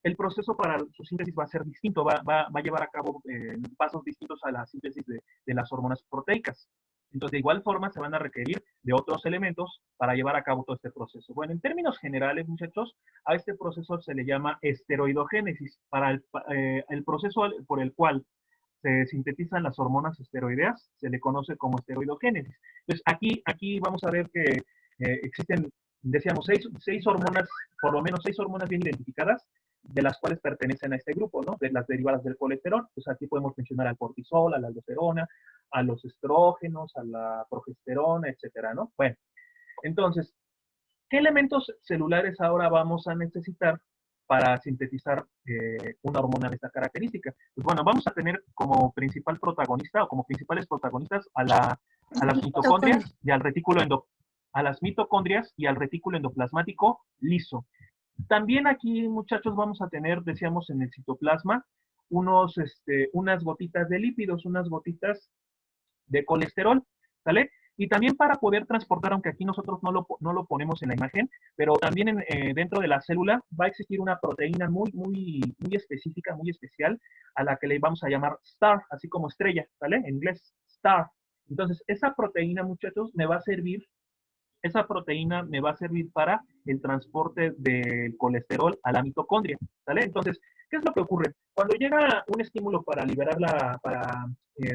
el proceso para su síntesis va a ser distinto, va a llevar a cabo pasos distintos a la síntesis de las hormonas proteicas. Entonces, de igual forma, se van a requerir de otros elementos para llevar a cabo todo este proceso. Bueno, en términos generales, muchachos, a este proceso se le llama esteroidogénesis. Para el proceso por el cual se sintetizan las hormonas esteroideas, se le conoce como esteroidogénesis. Entonces, aquí vamos a ver que existen, decíamos, seis hormonas, por lo menos 6 hormonas bien identificadas, de las cuales pertenecen a este grupo, ¿no? De las derivadas del colesterol. Pues aquí podemos mencionar al cortisol, a la aldosterona, a los estrógenos, a la progesterona, etcétera, ¿no? Bueno, entonces, ¿qué elementos celulares ahora vamos a necesitar para sintetizar una hormona de esta característica? Pues bueno, vamos a tener como principal protagonista o como principales protagonistas a las mitocondrias y al retículo endoplasmático liso. También aquí, muchachos, vamos a tener, decíamos, en el citoplasma, unas gotitas de lípidos, unas gotitas de colesterol, ¿sale? Y también para poder transportar, aunque aquí nosotros no lo ponemos en la imagen, pero también dentro de la célula va a existir una proteína muy específica, muy especial, a la que le vamos a llamar STAR, así como estrella, ¿sale? En inglés, STAR. Entonces, esa proteína, muchachos, me va a servir para el transporte del colesterol a la mitocondria, ¿sale? Entonces, ¿qué es lo que ocurre? Cuando llega un estímulo para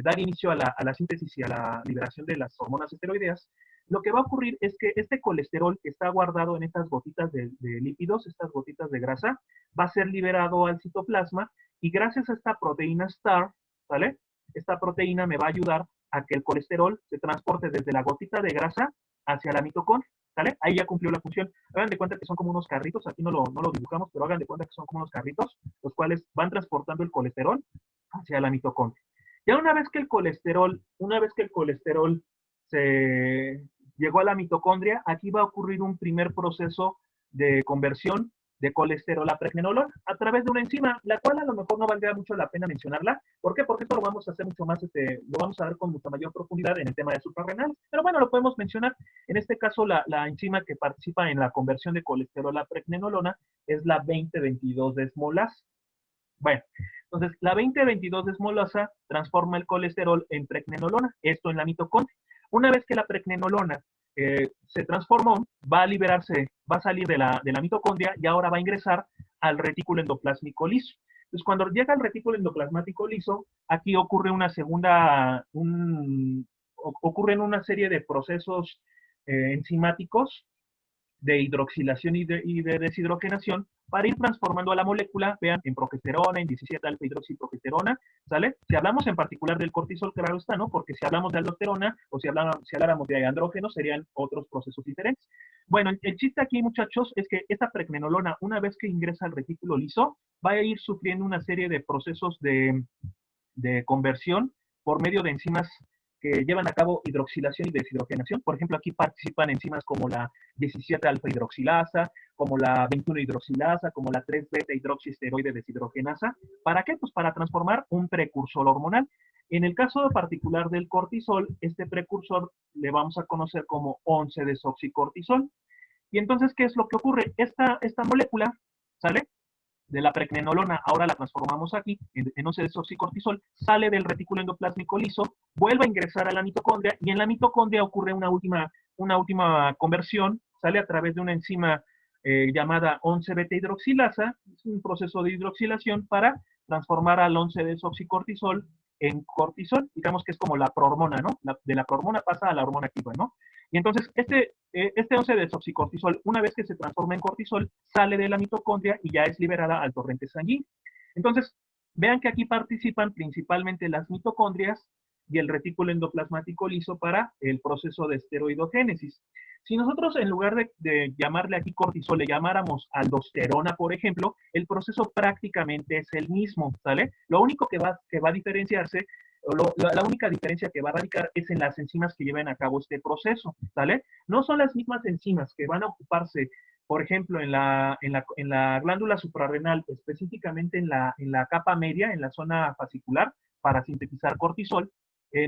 dar inicio a la síntesis y a la liberación de las hormonas esteroideas, lo que va a ocurrir es que este colesterol que está guardado en estas gotitas de lípidos, estas gotitas de grasa, va a ser liberado al citoplasma y gracias a esta proteína STAR, ¿vale? Esta proteína me va a ayudar a que el colesterol se transporte desde la gotita de grasa hacia la mitocondria, ¿sale? Ahí ya cumplió la función. Hagan de cuenta que son como unos carritos, aquí no lo dibujamos, pero hagan de cuenta que son como unos carritos, los cuales van transportando el colesterol hacia la mitocondria. Ya una vez que el colesterol se llegó a la mitocondria, aquí va a ocurrir un primer proceso de conversión de colesterol a pregnenolona a través de una enzima, la cual a lo mejor no valdría mucho la pena mencionarla. ¿Por qué? Porque esto lo vamos a hacer mucho más, lo vamos a ver con mucha mayor profundidad en el tema de suprarrenal. Pero bueno, lo podemos mencionar. En este caso, la enzima que participa en la conversión de colesterol a pregnenolona es la 20-22 desmolasa. Bueno, entonces la 20-22 desmolasa transforma el colesterol en pregnenolona, esto en la mitocondria. Una vez que la pregnenolona se transformó, va a liberarse, va a salir de la mitocondria y ahora va a ingresar al retículo endoplásmico liso. Entonces, cuando llega al retículo endoplasmático liso, aquí ocurre una segunda, ocurren una serie de procesos enzimáticos de hidroxilación y de deshidrogenación para ir transformando a la molécula, vean, en progesterona, en 17-alfa hidroxiprogesterona, ¿sale? Si hablamos en particular del cortisol, claro está, ¿no? Porque si hablamos de aldosterona o si habláramos de andrógenos, serían otros procesos diferentes. Bueno, el chiste aquí, muchachos, es que esta pregnenolona, una vez que ingresa al retículo liso, va a ir sufriendo una serie de procesos de conversión por medio de enzimas que llevan a cabo hidroxilación y deshidrogenación. Por ejemplo, aquí participan enzimas como la 17-alfa hidroxilasa, como la 21 hidroxilasa, como la 3-beta hidroxiesteroide deshidrogenasa. ¿Para qué? Pues para transformar un precursor hormonal. En el caso particular del cortisol, este precursor le vamos a conocer como 11-desoxicortisol. Y entonces, ¿qué es lo que ocurre? Esta molécula, ¿sale? De la pregnenolona, ahora la transformamos aquí en 11-desoxicortisol, sale del retículo endoplásmico liso, vuelve a ingresar a la mitocondria y en la mitocondria ocurre una última conversión, sale a través de una enzima llamada 11-beta hidroxilasa, es un proceso de hidroxilación para transformar al 11-desoxicortisol en cortisol, digamos que es como la prohormona, ¿no? De la prohormona pasa a la hormona activa, ¿no? Y entonces este 11-desoxicortisol, una vez que se transforma en cortisol, sale de la mitocondria y ya es liberada al torrente sanguíneo. Entonces, vean que aquí participan principalmente las mitocondrias y el retículo endoplasmático liso para el proceso de esteroidogénesis. Si nosotros en lugar de llamarle aquí cortisol, le llamáramos aldosterona, por ejemplo, el proceso prácticamente es el mismo, ¿sale? Lo único que va a diferenciarse, la única diferencia que va a radicar es en las enzimas que lleven a cabo este proceso, ¿sale? No son las mismas enzimas que van a ocuparse, por ejemplo, en la glándula suprarrenal, específicamente en la capa media, en la zona fascicular, para sintetizar cortisol,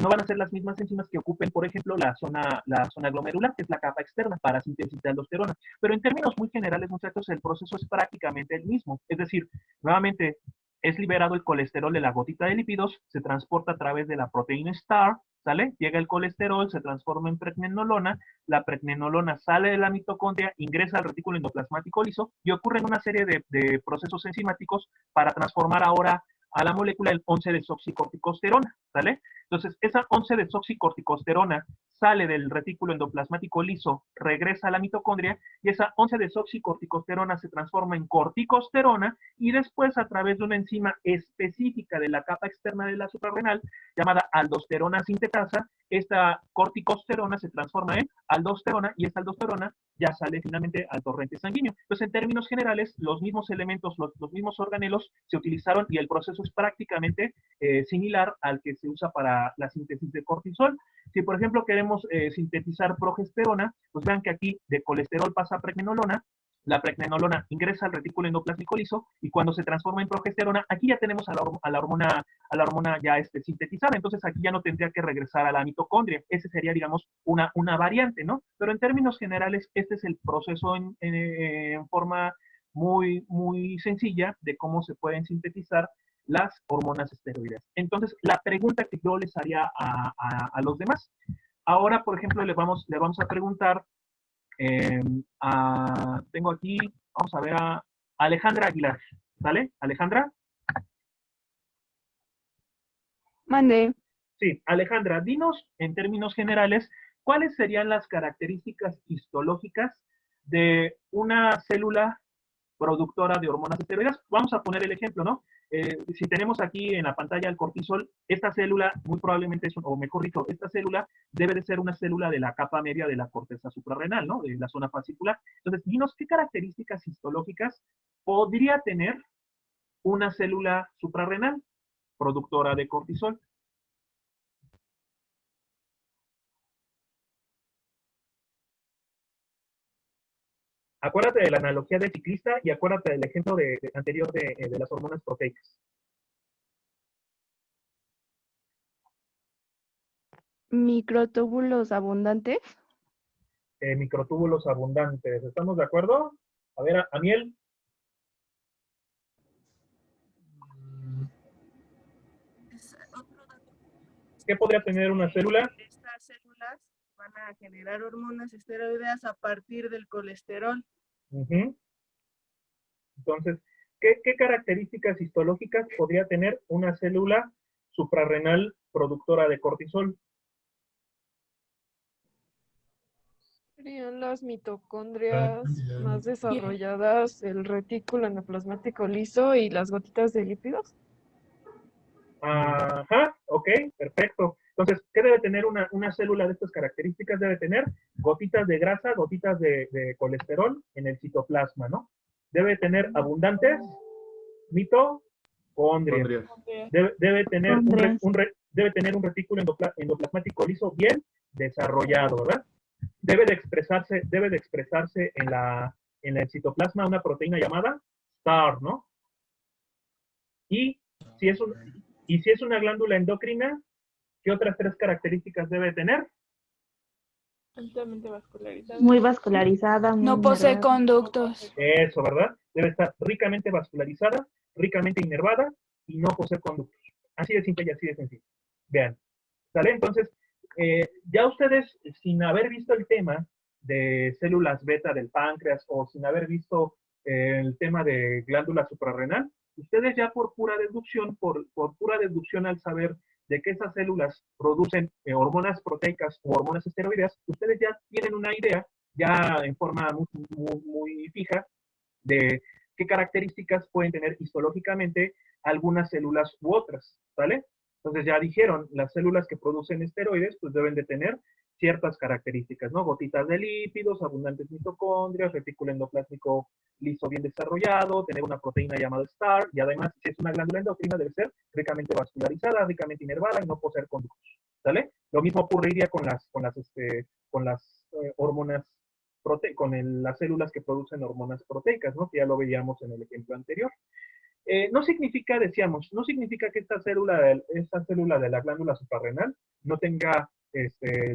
no van a ser las mismas enzimas que ocupen, por ejemplo, la zona glomerular, que es la capa externa, para sintetizar aldosterona. Pero en términos muy generales, muchachos, el proceso es prácticamente el mismo. Es decir, nuevamente, es liberado el colesterol de la gotita de lípidos, se transporta a través de la proteína STAR, ¿sale? Llega el colesterol, se transforma en pregnenolona, la pregnenolona sale de la mitocondria, ingresa al retículo endoplasmático liso y ocurren una serie de procesos enzimáticos para transformar ahora a la molécula el 11-desoxicorticosterona, ¿sale? Entonces, esa 11-desoxicorticosterona sale del retículo endoplasmático liso, regresa a la mitocondria y esa 11-desoxicorticosterona se transforma en corticosterona y después a través de una enzima específica de la capa externa de la suprarrenal llamada aldosterona sintetasa, esta corticosterona se transforma en aldosterona y esta aldosterona ya sale finalmente al torrente sanguíneo. Entonces, en términos generales, los mismos elementos, los mismos organelos se utilizaron y el proceso es prácticamente similar al que se usa para la síntesis de cortisol. Si, por ejemplo, queremos sintetizar progesterona, pues vean que aquí de colesterol pasa a pregnenolona, la pregnenolona ingresa al retículo endoplasmático liso y cuando se transforma en progesterona, aquí ya tenemos a la hormona ya sintetizada, entonces aquí ya no tendría que regresar a la mitocondria. Ese sería, digamos, una variante, ¿no? Pero en términos generales, este es el proceso en forma muy, muy sencilla de cómo se pueden sintetizar las hormonas esteroideas. Entonces, la pregunta que yo les haría a los demás, ahora, por ejemplo, le vamos a preguntar, tengo aquí, vamos a ver a Alejandra Aguilar, ¿vale? Alejandra. Mande. Sí, Alejandra, dinos en términos generales, ¿cuáles serían las características histológicas de una célula productora de hormonas esteroideas? Vamos a poner el ejemplo, ¿no? Si tenemos aquí en la pantalla el cortisol, esta célula muy probablemente es, o mejor dicho, esta célula debe de ser una célula de la capa media de la corteza suprarrenal, ¿no? De la zona fascicular. Entonces, dinos qué características histológicas podría tener una célula suprarrenal productora de cortisol. Acuérdate de la analogía del ciclista y acuérdate del ejemplo anterior de las hormonas proteicas. Microtúbulos abundantes. Microtúbulos abundantes. ¿Estamos de acuerdo? A ver, Amiel. ¿Qué podría tener una célula? Estas células van a generar hormonas esteroideas a partir del colesterol. Uh-huh. Entonces, ¿qué características histológicas podría tener una célula suprarrenal productora de cortisol? Serían las mitocondrias más desarrolladas, el retículo endoplasmático liso y las gotitas de lípidos. Ajá, ok, perfecto. Entonces, ¿qué debe tener una célula de estas características? Debe tener gotitas de grasa, gotitas de colesterol en el citoplasma, ¿no? Debe tener abundantes mitocondrias. Debe tener un retículo endoplasmático liso bien desarrollado, ¿verdad? Debe de expresarse en el citoplasma una proteína llamada STAR, ¿no? Y si es una glándula endocrina, ¿qué otras 3 características debe tener? Altamente vascularizada. Muy vascularizada. No posee conductos. Eso, ¿verdad? Debe estar ricamente vascularizada, ricamente inervada y no posee conductos. Así de simple y así de sencillo. Vean. ¿Sale? Entonces, ya ustedes, sin haber visto el tema de células beta del páncreas o sin haber visto el tema de glándula suprarrenal, ustedes ya por pura deducción, por pura deducción al saber de que esas células producen hormonas proteicas o hormonas esteroideas, ustedes ya tienen una idea, ya en forma muy fija, de qué características pueden tener histológicamente algunas células u otras, ¿vale? Entonces ya dijeron, las células que producen esteroides pues deben de tener ciertas características, ¿no? Gotitas de lípidos, abundantes mitocondrias, retículo endoplástico liso bien desarrollado, tener una proteína llamada STAR, y además, si es una glándula endocrina, debe ser ricamente vascularizada, ricamente inervada y no poseer conductos, ¿vale? Lo mismo ocurriría con las hormonas con las células que producen hormonas proteicas, ¿no? Que ya lo veíamos en el ejemplo anterior. No significa, decíamos, no significa que esta célula de la glándula suprarrenal no tenga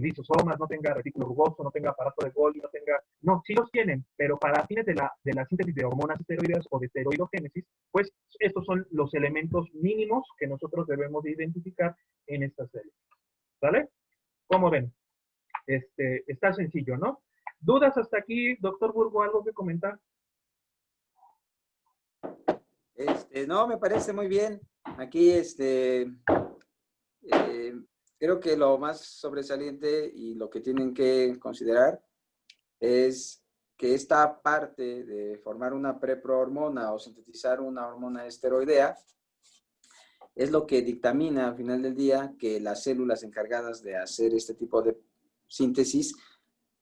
lisosomas, no tenga retículo rugoso, no tenga aparato de Golgi, no, sí los tienen, pero para fines de la síntesis de hormonas esteroideas o de esteroidogénesis, pues estos son los elementos mínimos que nosotros debemos de identificar en estas células, ¿vale? ¿Cómo ven? Está sencillo, ¿no? ¿Dudas hasta aquí, doctor Burgo? ¿Algo que comentar? No, me parece muy bien. Aquí, creo que lo más sobresaliente y lo que tienen que considerar es que esta parte de formar una preprohormona o sintetizar una hormona esteroidea es lo que dictamina al final del día que las células encargadas de hacer este tipo de síntesis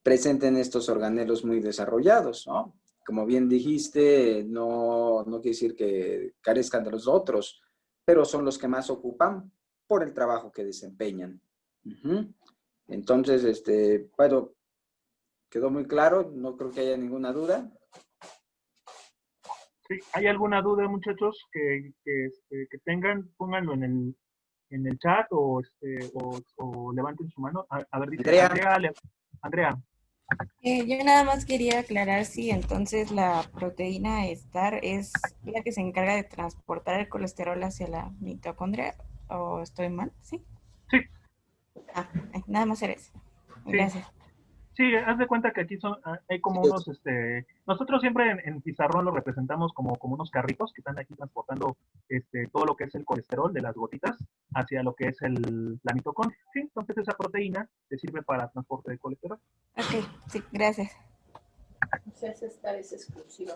presenten estos organelos muy desarrollados, ¿no? Como bien dijiste, no quiere decir que carezcan de los otros, pero son los que más ocupan por el trabajo que desempeñan. Entonces, bueno, quedó muy claro, no creo que haya ninguna duda. Sí, ¿hay alguna duda, muchachos, que tengan? Pónganlo en el chat o levanten su mano. A ver, dice Andrea. Yo nada más quería aclarar si entonces la proteína STAR es la que se encarga de transportar el colesterol hacia la mitocondria, ¿o estoy mal? ¿Sí? Sí. Nada más era eso. Gracias. Sí, haz de cuenta que aquí hay como unos, nosotros siempre en pizarrón lo representamos como unos carritos que están aquí transportando todo lo que es el colesterol de las gotitas hacia lo que es la mitocondria. Sí, entonces esa proteína te sirve para transporte de colesterol. Ok, sí, gracias. Esta es exclusiva.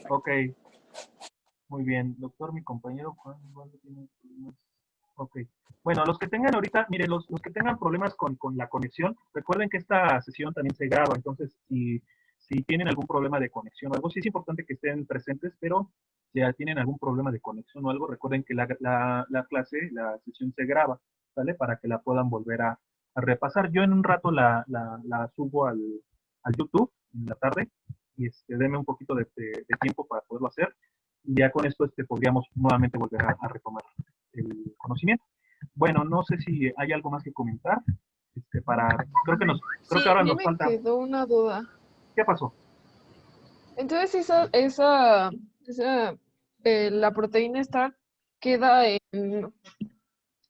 Ok, muy bien. Doctor, mi compañero, ¿cuándo tiene problemas? Ok. Bueno, los que tengan ahorita, mire, los que tengan problemas con la conexión, recuerden que esta sesión también se graba, entonces si tienen algún problema de conexión o algo, sí es importante que estén presentes, pero si ya tienen algún problema de conexión o algo, recuerden que la clase, la sesión se graba, ¿vale? Para que la puedan volver a repasar. Yo en un rato la subo al YouTube en la tarde y denme un poquito de tiempo para poderlo hacer. Y ya con esto podríamos nuevamente volver a retomar el conocimiento. Bueno, no sé si hay algo más que comentar. Creo que ahora nos falta. Me quedó una duda. ¿Qué pasó? Entonces la proteína STAR queda en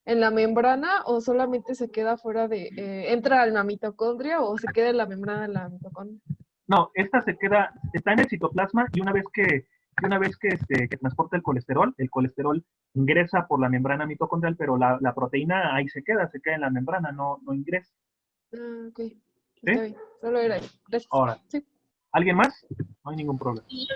la membrana o solamente se queda fuera entra en la mitocondria o se queda en la membrana de la mitocondria. No, esta está en el citoplasma y una vez que transporta el colesterol ingresa por la membrana mitocondrial, pero la proteína ahí se queda en la membrana, no ingresa. Ah, ok. ¿Sí? Está bien. Solo era eso. Gracias. Ahora, sí. ¿Alguien más? No hay ningún problema. Y yo.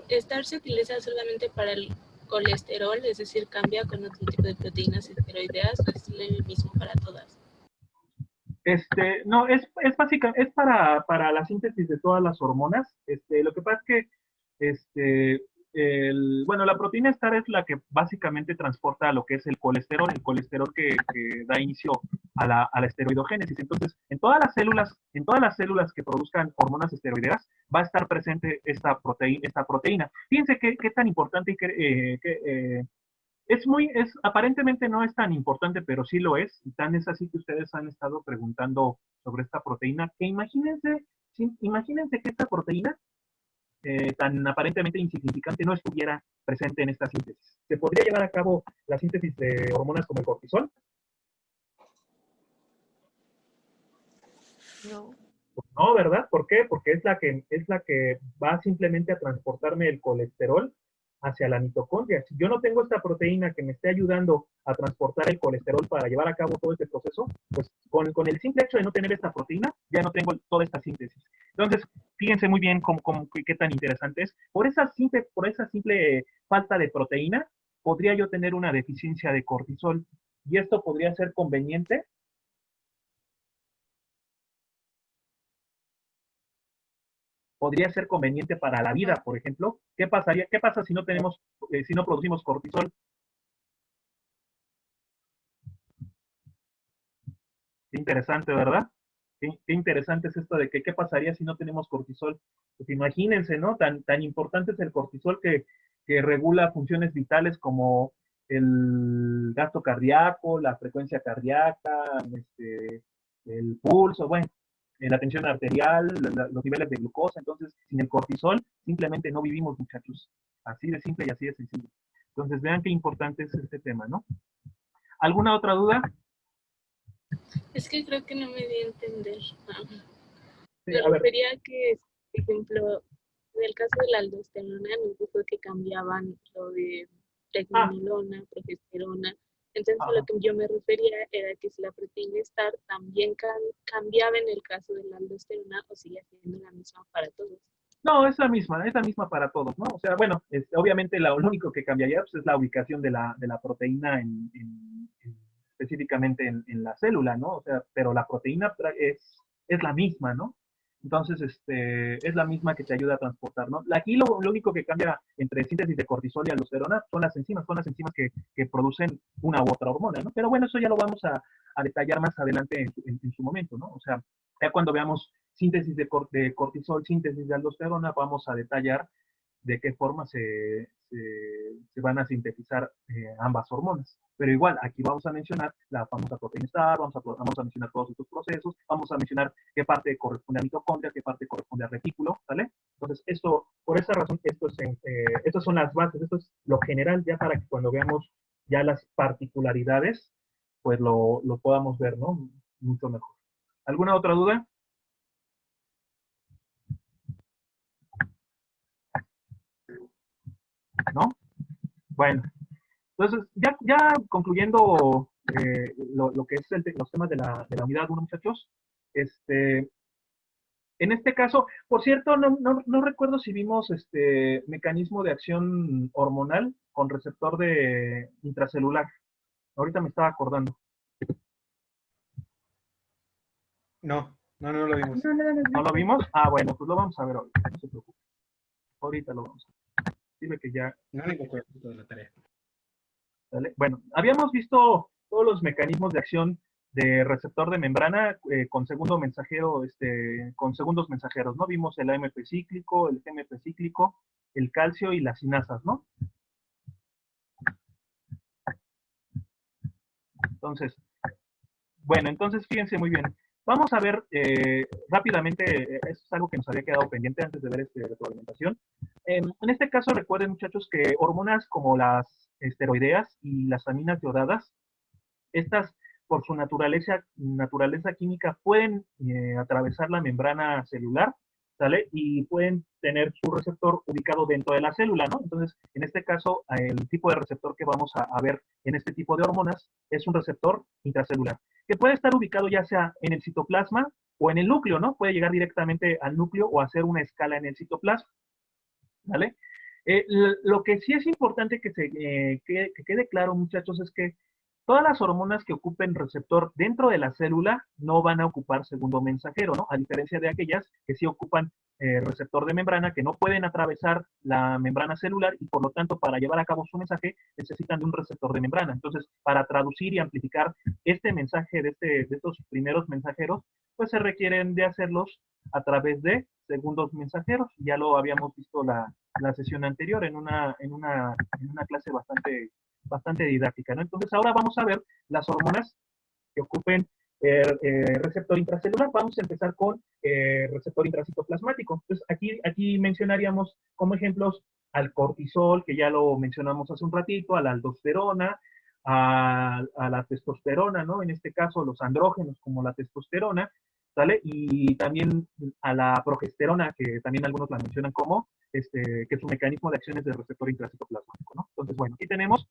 STAR se utiliza solamente para el colesterol, es decir, cambia con otro tipo de proteínas esteroideas, o es el mismo para todas. No, es básicamente, es para la síntesis de todas las hormonas. Lo que pasa es que, la proteína STAR es la que básicamente transporta lo que es el colesterol que da inicio a la esteroidogénesis. Entonces, en todas las células que produzcan hormonas esteroideas, va a estar presente esta proteína. Fíjense qué tan importante y aparentemente no es tan importante, pero sí lo es. Y tan es así que ustedes han estado preguntando sobre esta proteína, que imagínense que esta proteína tan aparentemente insignificante no estuviera presente en esta síntesis. ¿Se podría llevar a cabo la síntesis de hormonas como el cortisol? No. No, ¿verdad? ¿Por qué? Porque es la que va simplemente a transportarme el colesterol hacia la mitocondria. Si yo no tengo esta proteína que me esté ayudando a transportar el colesterol para llevar a cabo todo este proceso, pues con el simple hecho de no tener esta proteína, ya no tengo toda esta síntesis. Entonces, fíjense muy bien qué tan interesante es. Por esa simple falta de proteína, podría yo tener una deficiencia de cortisol. Y esto podría ser conveniente para la vida, por ejemplo. ¿Qué pasa si no producimos cortisol? Qué interesante, ¿verdad? Qué interesante es esto de qué pasaría si no tenemos cortisol. Pues imagínense, ¿no? Tan importante es el cortisol que regula funciones vitales como el gasto cardíaco, la frecuencia cardíaca, el pulso, bueno, la tensión arterial, los niveles de glucosa. Entonces, sin el cortisol, simplemente no vivimos, muchachos. Así de simple y así de sencillo. Entonces, vean qué importante es este tema, ¿no? ¿Alguna otra duda? Es que creo que no me di a entender. Sí, Me a ver. refería a que, por ejemplo, en el caso de la aldosterona, nos dijo que cambiaban lo de pregnenolona, progesterona. Entonces, a lo que yo me refería era que si la proteína STAR también cambiaba en el caso de la aldosterona o sigue siendo la misma para todos. No, es la misma para todos, ¿no? O sea, bueno, obviamente lo único que cambiaría pues, es la ubicación de la proteína específicamente en la célula, ¿no? O sea, pero la proteína es la misma, ¿no? Entonces, es la misma que te ayuda a transportar, ¿no? Aquí lo único que cambia entre síntesis de cortisol y aldosterona son las enzimas que producen una u otra hormona, ¿no? Pero bueno, eso ya lo vamos a detallar más adelante en su momento, ¿no? O sea, ya cuando veamos síntesis de cortisol, síntesis de aldosterona, vamos a detallar de qué forma se van a sintetizar ambas hormonas. Pero igual, aquí vamos a mencionar la famosa proteína STAR, vamos a mencionar todos estos procesos, vamos a mencionar qué parte corresponde a mitocondria, qué parte corresponde al retículo, ¿vale? Entonces, por esa razón, estas son las bases, esto es lo general ya para que cuando veamos ya las particularidades, pues lo podamos ver, ¿no? Mucho mejor. ¿Alguna otra duda? ¿No? Bueno, entonces, ya concluyendo lo que es los temas de la unidad 1, muchachos, en este caso, por cierto, no recuerdo si vimos mecanismo de acción hormonal con receptor de intracelular. Ahorita me estaba acordando. No lo vimos. ¿No lo vimos? Ah, bueno, pues lo vamos a ver ahorita, no se preocupe. Ahorita lo vamos a ver. Dime que ya... No me acuerdo de la tarea. ¿Vale? Bueno, habíamos visto todos los mecanismos de acción de receptor de membrana con segundo mensajero, con segundos mensajeros, ¿no? Vimos el AMP cíclico, el GMP cíclico, el calcio y las sinasas, ¿no? Entonces, bueno, entonces fíjense muy bien. Vamos a ver rápidamente, eso es algo que nos había quedado pendiente antes de ver retroalimentación. En este caso, recuerden, muchachos, que hormonas como las esteroideas y las aminas iodadas, estas, por su naturaleza química, pueden atravesar la membrana celular, ¿sale? Y pueden tener su receptor ubicado dentro de la célula, ¿no? Entonces, en este caso, el tipo de receptor que vamos a ver en este tipo de hormonas es un receptor intracelular, que puede estar ubicado ya sea en el citoplasma o en el núcleo, ¿no? Puede llegar directamente al núcleo o hacer una escala en el citoplasma, ¿vale? Lo que sí es importante que quede claro, muchachos, es que todas las hormonas que ocupen receptor dentro de la célula no van a ocupar segundo mensajero, ¿no? A diferencia de aquellas que sí ocupan receptor de membrana, que no pueden atravesar la membrana celular y por lo tanto para llevar a cabo su mensaje necesitan de un receptor de membrana. Entonces, para traducir y amplificar este mensaje de estos primeros mensajeros, pues se requieren de hacerlos a través de segundos mensajeros. Ya lo habíamos visto la sesión anterior en una clase bastante didáctica, ¿no? Entonces ahora vamos a ver las hormonas que ocupen receptor intracelular. Vamos a empezar con receptor intracitoplasmático. Entonces aquí mencionaríamos como ejemplos al cortisol, que ya lo mencionamos hace un ratito, a la aldosterona, a la testosterona, ¿no? En este caso los andrógenos como la testosterona, ¿sale? Y también a la progesterona, que también algunos la mencionan como, que su mecanismo de acción es de receptor intracitoplasmático, ¿no? Entonces, bueno, aquí tenemos,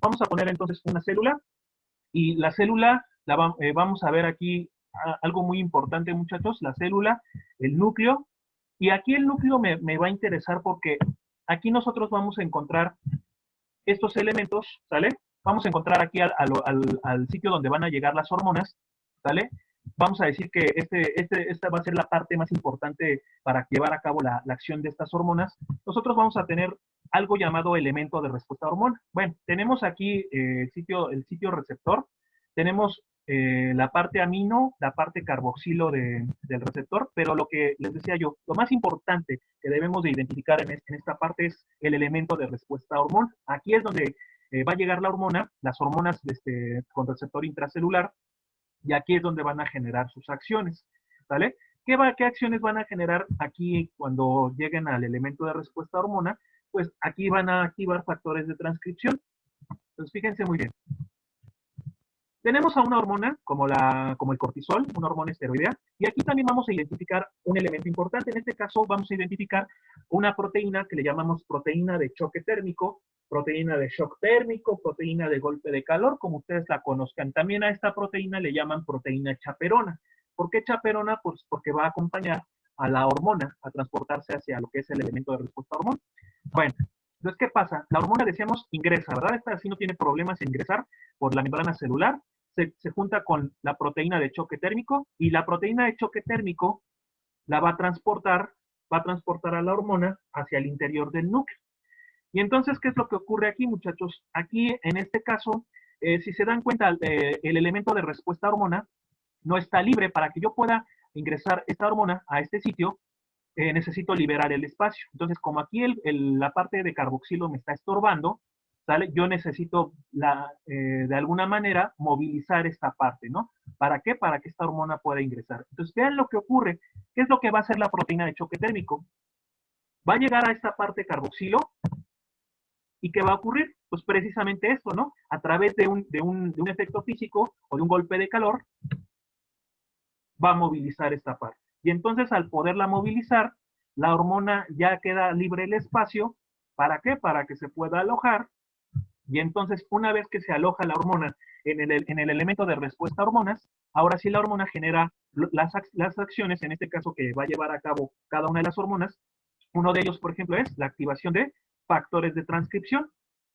vamos a poner entonces una célula, y la célula, vamos a ver aquí algo muy importante, muchachos, la célula, el núcleo, y aquí el núcleo me va a interesar porque aquí nosotros vamos a encontrar estos elementos, ¿sale? Vamos a encontrar aquí al sitio donde van a llegar las hormonas, ¿sale? Vamos a decir que esta va a ser la parte más importante para llevar a cabo la acción de estas hormonas. Nosotros vamos a tener algo llamado elemento de respuesta a hormona. Bueno, tenemos aquí el sitio receptor, tenemos la parte amino, la parte carboxilo del receptor, pero lo que les decía yo, lo más importante que debemos de identificar en esta parte es el elemento de respuesta a hormona. Aquí es donde va a llegar la hormona, las hormonas con receptor intracelular, y aquí es donde van a generar sus acciones, ¿vale? ¿Qué acciones van a generar aquí cuando lleguen al elemento de respuesta a hormona? Pues aquí van a activar factores de transcripción. Entonces, fíjense muy bien. Tenemos a una hormona como el cortisol, una hormona esteroidea, y aquí también vamos a identificar un elemento importante. En este caso vamos a identificar una proteína que le llamamos proteína de choque térmico, proteína de shock térmico, proteína de golpe de calor, como ustedes la conozcan. También a esta proteína le llaman proteína chaperona. ¿Por qué chaperona? Pues porque va a acompañar a la hormona a transportarse hacia lo que es el elemento de respuesta a hormona. Bueno, entonces, ¿qué pasa? La hormona, decíamos, ingresa, ¿verdad? Esta sí no tiene problemas en ingresar por la membrana celular. Se junta con la proteína de choque térmico, y la proteína de choque térmico la va a transportar a la hormona hacia el interior del núcleo. Y entonces, ¿qué es lo que ocurre aquí, muchachos? Aquí, en este caso, si se dan cuenta, el elemento de respuesta a hormona no está libre. Para que yo pueda ingresar esta hormona a este sitio, necesito liberar el espacio. Entonces, como aquí la parte de carboxilo me está estorbando, ¿sale? Yo necesito de alguna manera movilizar esta parte, ¿no? ¿Para qué? Para que esta hormona pueda ingresar. Entonces, vean lo que ocurre. ¿Qué es lo que va a hacer la proteína de choque térmico? Va a llegar a esta parte carboxilo, ¿y qué va a ocurrir? Pues precisamente esto, ¿no? A través de un efecto físico o de un golpe de calor, va a movilizar esta parte. Y entonces, al poderla movilizar, la hormona ya queda libre el espacio. ¿Para qué? Para que se pueda alojar. Y entonces, una vez que se aloja la hormona en el elemento de respuesta a hormonas, ahora sí la hormona genera las acciones, en este caso que va a llevar a cabo cada una de las hormonas. Uno de ellos, por ejemplo, es la activación de factores de transcripción.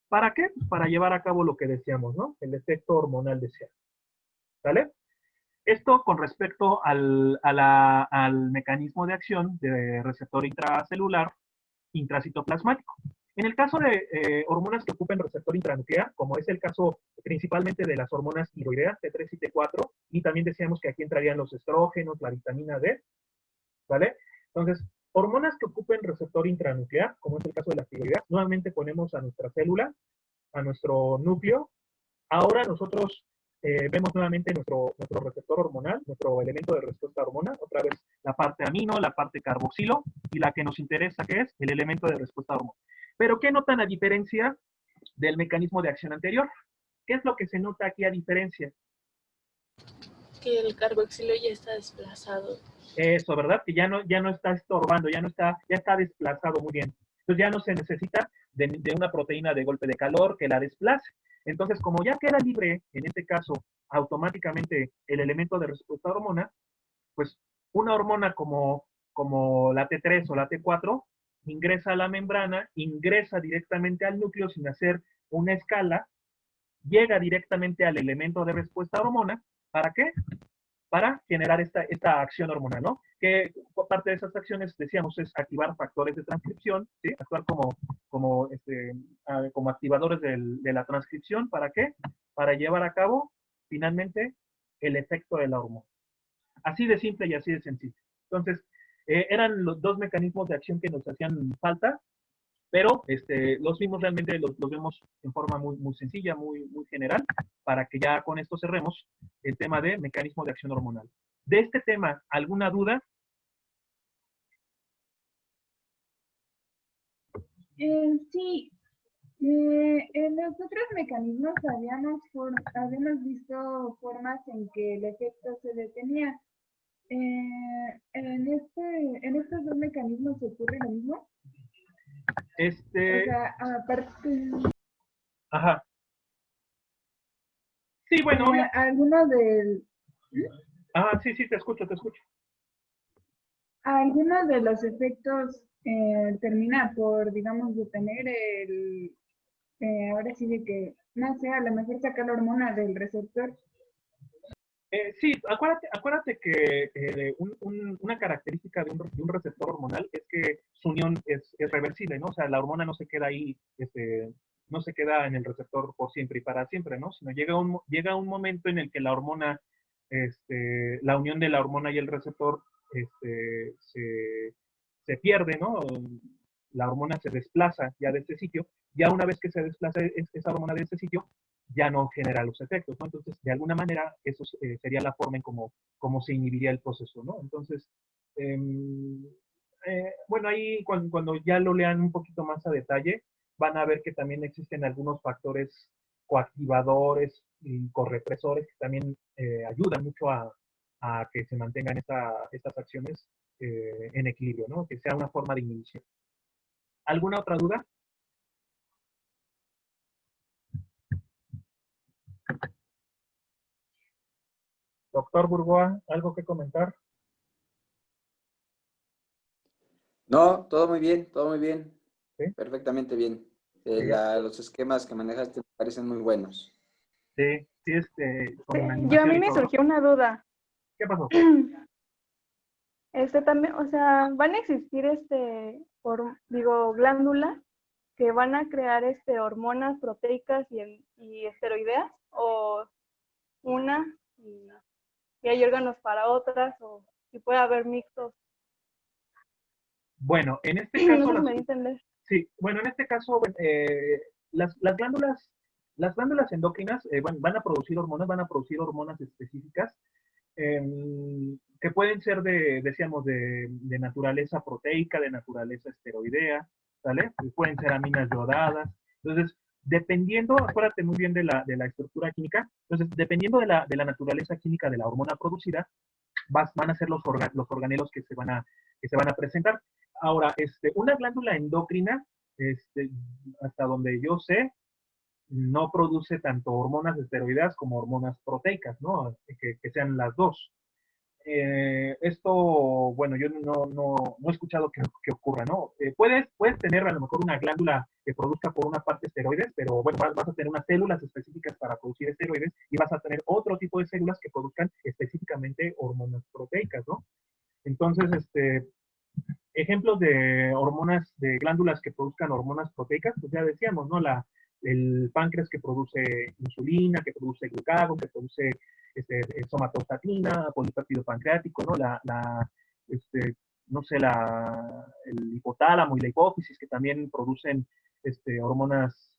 ¿Para qué? Para llevar a cabo lo que decíamos, ¿no? El efecto hormonal deseado. ¿Vale? Esto con respecto al mecanismo de acción de receptor intracelular intracitoplasmático. En el caso de hormonas que ocupen receptor intranuclear, como es el caso principalmente de las hormonas tiroideas, T3 y T4, y también decíamos que aquí entrarían los estrógenos, la vitamina D, ¿vale? Entonces, hormonas que ocupen receptor intranuclear, como es el caso de la tiroideas, nuevamente ponemos a nuestra célula, a nuestro núcleo. Ahora nosotros vemos nuevamente nuestro receptor hormonal, nuestro elemento de respuesta a hormona, otra vez la parte amino, la parte carboxilo, y la que nos interesa, que es el elemento de respuesta a hormona. Pero, ¿qué notan a diferencia del mecanismo de acción anterior? ¿Qué es lo que se nota aquí a diferencia? Que el carboxilo ya está desplazado. Eso, ¿verdad? Que ya no está estorbando, ya está desplazado muy bien. Entonces ya no se necesita de una proteína de golpe de calor que la desplace. Entonces, como ya queda libre, en este caso, automáticamente el elemento de respuesta a hormona, pues una hormona como la T3 o la T4 ingresa a la membrana, ingresa directamente al núcleo sin hacer una escala, llega directamente al elemento de respuesta a hormona. ¿Para qué? Para generar esta acción hormonal, ¿no? Que parte de esas acciones, decíamos, es activar factores de transcripción, ¿sí? Actuar como activadores de la transcripción. ¿Para qué? Para llevar a cabo, finalmente, el efecto de la hormona. Así de simple y así de sencillo. Entonces, eran los dos mecanismos de acción que nos hacían falta, pero los vimos realmente, los vemos en forma muy, muy sencilla, muy, muy general, para que ya con esto cerremos el tema de mecanismo de acción hormonal. De este tema, ¿alguna duda? Sí, en los otros mecanismos habíamos visto formas en que el efecto se detenía. En estos dos mecanismos ocurre lo mismo. O sea, aparte. Ajá. Sí, bueno. Alguno del. Sí, te escucho. Alguno de los efectos termina por, digamos, detener ahora sí de que, no sé, a lo mejor sacar la hormona del receptor. Sí, acuérdate que una característica de un receptor hormonal es que su unión es reversible, ¿no? O sea, la hormona no se queda ahí, no se queda en el receptor por siempre y para siempre, ¿no? Sino llega un momento en el que la hormona, la unión de la hormona y el receptor se pierde, ¿no? La hormona se desplaza ya de este sitio. Ya una vez que se desplaza esa hormona de este sitio, ya no genera los efectos, ¿no? Entonces, de alguna manera, eso sería la forma en cómo se inhibiría el proceso, ¿no? Entonces, bueno, ahí cuando ya lo lean un poquito más a detalle, van a ver que también existen algunos factores coactivadores y correpresores que también ayudan mucho a que se mantengan estas acciones en equilibrio, ¿no? Que sea una forma de inhibición. ¿Alguna otra duda? Doctor Burgoa, ¿algo que comentar? No, todo muy bien. ¿Sí? Perfectamente bien. Los esquemas que manejaste me parecen muy buenos. Sí, Yo a mí me surgió una duda. ¿Qué pasó? También, o sea, ¿van a existir glándulas que van a crear hormonas proteicas y esteroideas? ¿O una y hay órganos para otras? ¿O si puede haber mixtos? Bueno, en este caso. No sé si me di a entender. Sí, bueno, en este caso, las glándulas endocrinas van a producir hormonas específicas que pueden ser decíamos, de naturaleza proteica, de naturaleza esteroidea, ¿vale? Pueden ser aminas yodadas. Entonces, dependiendo, acuérdate muy bien de la estructura química, entonces, dependiendo de la naturaleza química de la hormona producida, van a ser los organelos que se van a presentar. Ahora, una glándula endocrina, hasta donde yo sé, no produce tanto hormonas esteroideas como hormonas proteicas, ¿no? Que sean las dos. Esto, bueno, yo no he escuchado que ocurra, ¿no? Puedes tener a lo mejor una glándula que produzca por una parte esteroides, pero bueno, vas a tener unas células específicas para producir esteroides y vas a tener otro tipo de células que produzcan específicamente hormonas proteicas, ¿no? Entonces, ejemplos de hormonas, de glándulas que produzcan hormonas proteicas, pues ya decíamos, ¿no? La el páncreas que produce insulina, que produce glucagón, que produce somatostatina, polipéptido pancreático, ¿no? No sé, el hipotálamo y la hipófisis, que también producen hormonas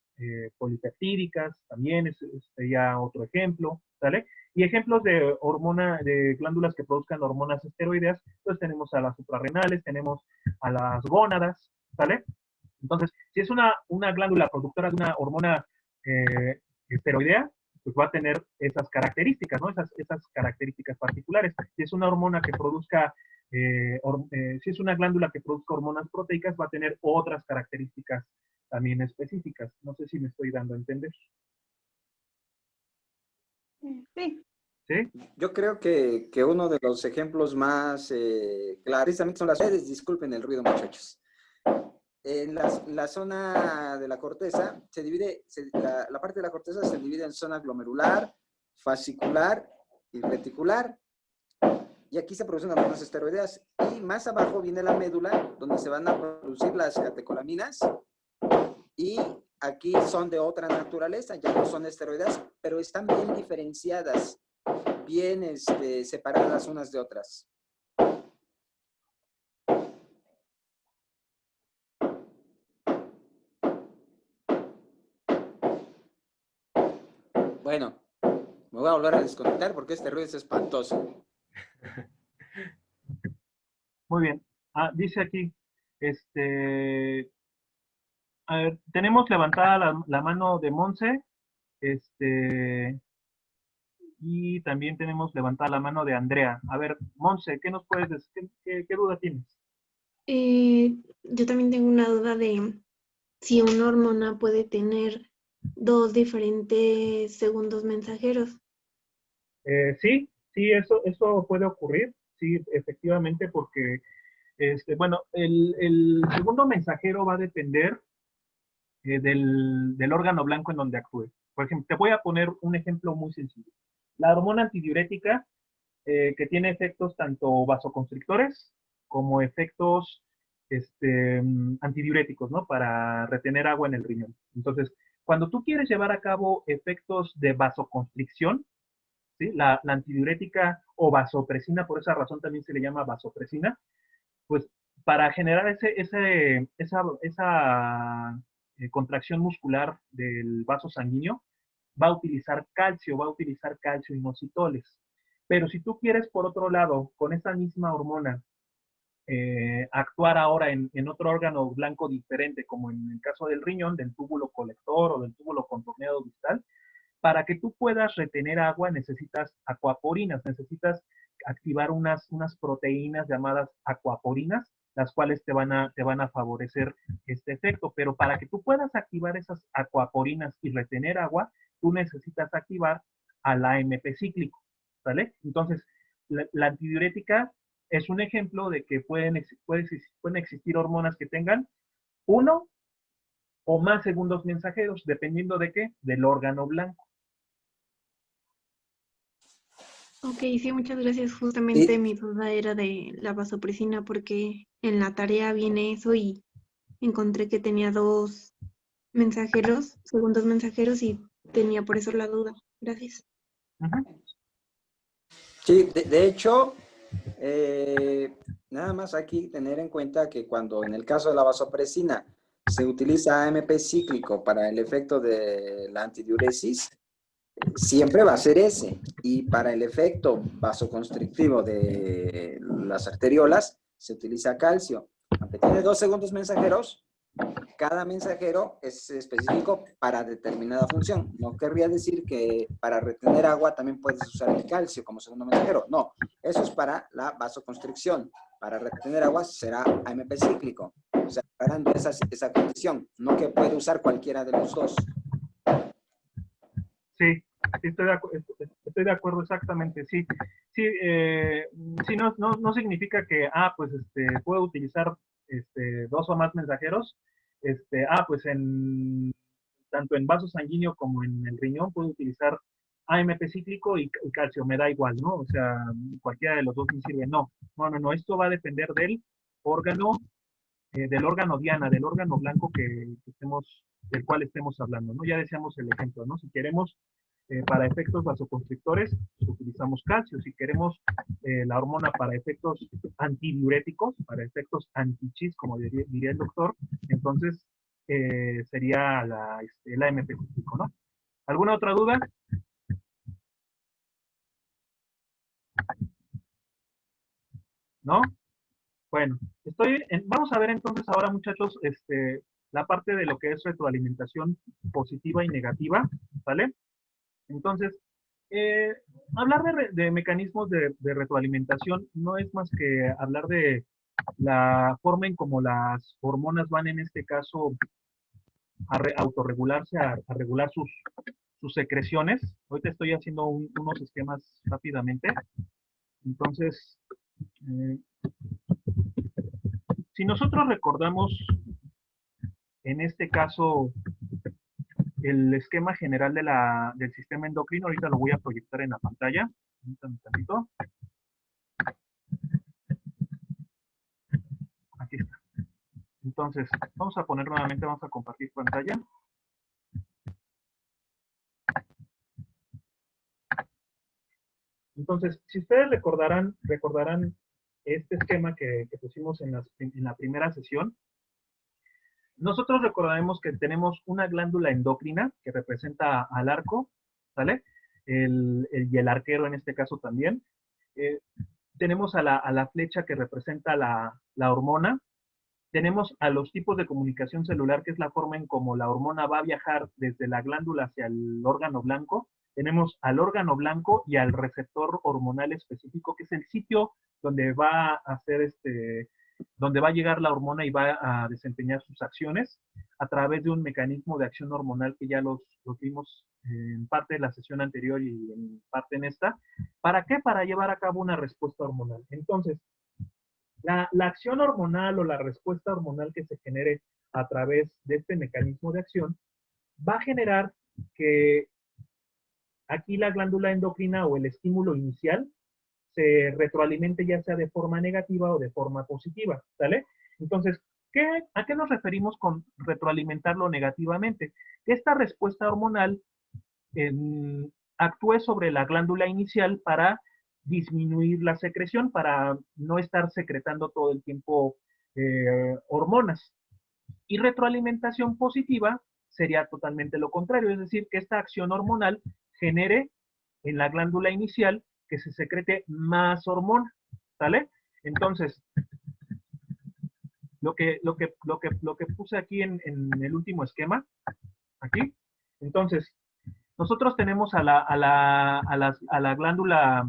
polipeptídicas, también es ya otro ejemplo, ¿sale? Y ejemplos de glándulas que produzcan hormonas esteroideas, pues tenemos a las suprarrenales, tenemos a las gónadas, ¿sale? Entonces, si es una glándula productora de una hormona esteroidea, pues va a tener esas características, ¿no? Esas características particulares. Si es una hormona que produzca, si es una glándula que produzca hormonas proteicas, va a tener otras características también específicas. No sé si me estoy dando a entender. Sí. ¿Sí? Yo creo que uno de los ejemplos más claros, precisamente son las redes, disculpen el ruido, muchachos. En la zona de la corteza se divide, la parte de la corteza se divide en zona glomerular, fascicular y reticular. Y aquí se producen hormonas esteroideas. Y más abajo viene la médula, donde se van a producir las catecolaminas. Y aquí son de otra naturaleza, ya no son esteroideas, pero están bien diferenciadas, bien separadas unas de otras. Bueno, me voy a volver a desconectar porque este ruido es espantoso. Muy bien. Dice aquí, a ver, tenemos levantada la mano de Monse, y también tenemos levantada la mano de Andrea. A ver, Monse, ¿qué nos puedes decir? ¿Qué duda tienes? Yo también tengo una duda de si una hormona puede tener dos diferentes segundos mensajeros. Sí, eso puede ocurrir, sí, efectivamente, porque, bueno, el segundo mensajero va a depender del órgano blanco en donde actúe. Por ejemplo, te voy a poner un ejemplo muy sencillo. La hormona antidiurética, que tiene efectos tanto vasoconstrictores como efectos antidiuréticos, ¿no? Para retener agua en el riñón. Entonces, cuando tú quieres llevar a cabo efectos de vasoconstricción, ¿sí? La antidiurética o vasopresina, por esa razón también se le llama vasopresina, pues para generar esa contracción muscular del vaso sanguíneo, va a utilizar calcio inositoles. Pero si tú quieres, por otro lado, con esa misma hormona, actuar ahora en otro órgano blanco diferente, como en el caso del riñón, del túbulo colector o del túbulo contorneado distal, para que tú puedas retener agua necesitas acuaporinas, necesitas activar unas proteínas llamadas acuaporinas, las cuales te van a favorecer este efecto. Pero para que tú puedas activar esas acuaporinas y retener agua, tú necesitas activar al AMP cíclico, ¿vale? Entonces, la antidiurética es un ejemplo de que pueden existir hormonas que tengan uno o más segundos mensajeros, dependiendo de qué, del órgano blanco. Ok, sí, muchas gracias. Justamente mi duda era de la vasopresina porque en la tarea viene eso y encontré que tenía dos mensajeros, segundos mensajeros, y tenía por eso la duda. Gracias. Sí, de hecho, nada más aquí tener en cuenta que cuando en el caso de la vasopresina se utiliza AMP cíclico para el efecto de la antidiuresis, siempre va a ser ese. Y para el efecto vasoconstrictivo de las arteriolas se utiliza calcio. Aunque tiene 2 segundos mensajeros, cada mensajero es específico para determinada función. No querría decir que para retener agua también puedes usar el calcio como segundo mensajero. No, eso es para la vasoconstricción. Para retener agua será AMP cíclico. O sea, aclarando esa condición. No que puede usar cualquiera de los dos. Sí, estoy de acuerdo exactamente, sí. Sí, sí, no significa que, pues puedo utilizar 2 o más mensajeros, pues tanto en vaso sanguíneo como en el riñón puedo utilizar AMP cíclico y calcio, me da igual, ¿no? O sea, cualquiera de los dos me sirve. No, esto va a depender del órgano diana, del órgano blanco que estemos del cual estemos hablando, ¿no? Ya decíamos el ejemplo, ¿no? Si queremos para efectos vasoconstrictores, utilizamos calcio. Si queremos la hormona para efectos antidiuréticos, para efectos anti-chis, como diría el doctor, entonces sería el AMP cíclico, ¿no? ¿Alguna otra duda? ¿No? Bueno, vamos a ver entonces ahora, muchachos, la parte de lo que es retroalimentación positiva y negativa, ¿vale? Entonces, hablar de mecanismos de retroalimentación no es más que hablar de la forma en cómo las hormonas van, en este caso, a autorregularse, a regular sus secreciones. Ahorita estoy haciendo unos esquemas rápidamente. Entonces, si nosotros recordamos, en este caso, el esquema general del sistema endocrino, ahorita lo voy a proyectar en la pantalla. Permítanme tantito. Aquí está. Entonces, vamos a poner nuevamente, vamos a compartir pantalla. Entonces, si ustedes recordarán este esquema que pusimos en la primera sesión, nosotros recordaremos que tenemos una glándula endocrina que representa al arco, ¿sale? Y el arquero en este caso también. Tenemos a la flecha que representa la hormona. Tenemos a los tipos de comunicación celular, que es la forma en cómo la hormona va a viajar desde la glándula hacia el órgano blanco. Tenemos al órgano blanco y al receptor hormonal específico, que es el sitio donde va a hacer donde va a llegar la hormona y va a desempeñar sus acciones a través de un mecanismo de acción hormonal que ya los vimos en parte de la sesión anterior y en parte en esta. ¿Para qué? Para llevar a cabo una respuesta hormonal. Entonces, la acción hormonal o la respuesta hormonal que se genere a través de este mecanismo de acción va a generar que aquí la glándula endocrina o el estímulo inicial se retroalimente ya sea de forma negativa o de forma positiva, ¿sale? Entonces, ¿a qué nos referimos con retroalimentarlo negativamente? Que esta respuesta hormonal actúe sobre la glándula inicial para disminuir la secreción, para no estar secretando todo el tiempo hormonas. Y retroalimentación positiva sería totalmente lo contrario, es decir, que esta acción hormonal genere en la glándula inicial que se secrete más hormona, ¿sale? Entonces, lo que puse aquí en el último esquema, aquí, entonces, nosotros tenemos a la glándula,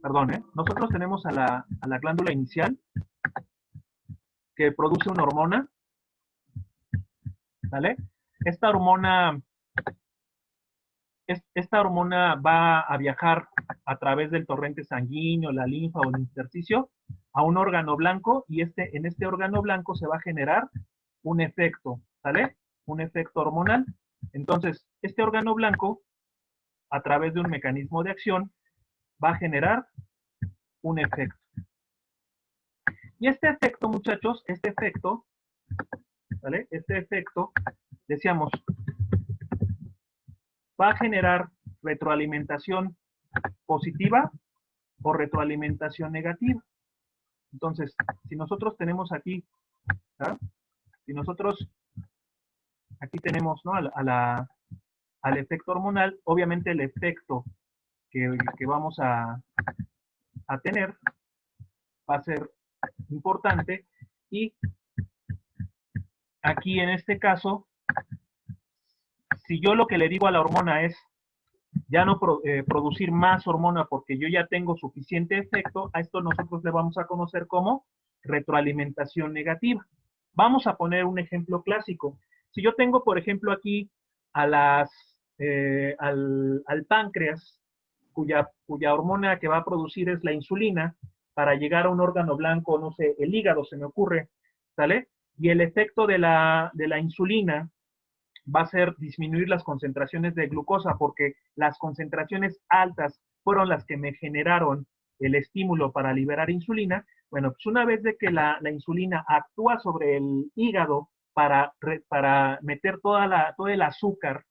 perdón, nosotros tenemos a la glándula inicial que produce una hormona, ¿sale? Esta hormona va a viajar a través del torrente sanguíneo, la linfa o el intersticio a un órgano blanco y en este órgano blanco se va a generar un efecto, ¿sale? Un efecto hormonal. Entonces, este órgano blanco, a través de un mecanismo de acción, va a generar un efecto. Y este efecto, muchachos, ¿vale? Este efecto, decíamos, va a generar retroalimentación positiva o retroalimentación negativa. Entonces, si nosotros tenemos aquí, ¿verdad? Si nosotros aquí tenemos, ¿no? al efecto hormonal, obviamente el efecto que vamos a tener va a ser importante y aquí en este caso, si yo lo que le digo a la hormona es ya no producir más hormona porque yo ya tengo suficiente efecto, a esto nosotros le vamos a conocer como retroalimentación negativa. Vamos a poner un ejemplo clásico. Si yo tengo, por ejemplo, aquí al páncreas, cuya hormona que va a producir es la insulina, para llegar a un órgano blanco, no sé, el hígado se me ocurre, ¿sale? Y el efecto de la insulina va a ser disminuir las concentraciones de glucosa, porque las concentraciones altas fueron las que me generaron el estímulo para liberar insulina. Bueno, pues una vez de que la insulina actúa sobre el hígado para meter todo el azúcar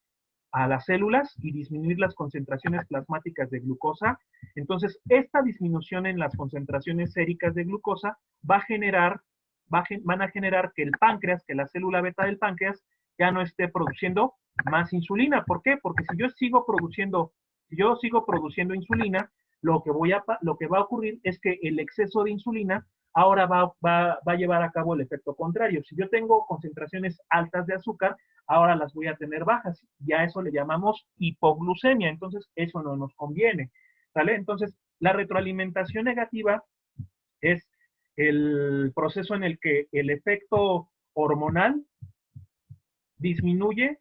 a las células y disminuir las concentraciones plasmáticas de glucosa. Entonces, esta disminución en las concentraciones séricas de glucosa van a generar que el páncreas, que la célula beta del páncreas, ya no esté produciendo más insulina. ¿Por qué? Porque si yo sigo produciendo insulina, lo que va a ocurrir es que el exceso de insulina ahora va a llevar a cabo el efecto contrario. Si yo tengo concentraciones altas de azúcar, ahora las voy a tener bajas. Y a eso le llamamos hipoglucemia. Entonces, eso no nos conviene. ¿Vale? Entonces, la retroalimentación negativa es el proceso en el que el efecto hormonal disminuye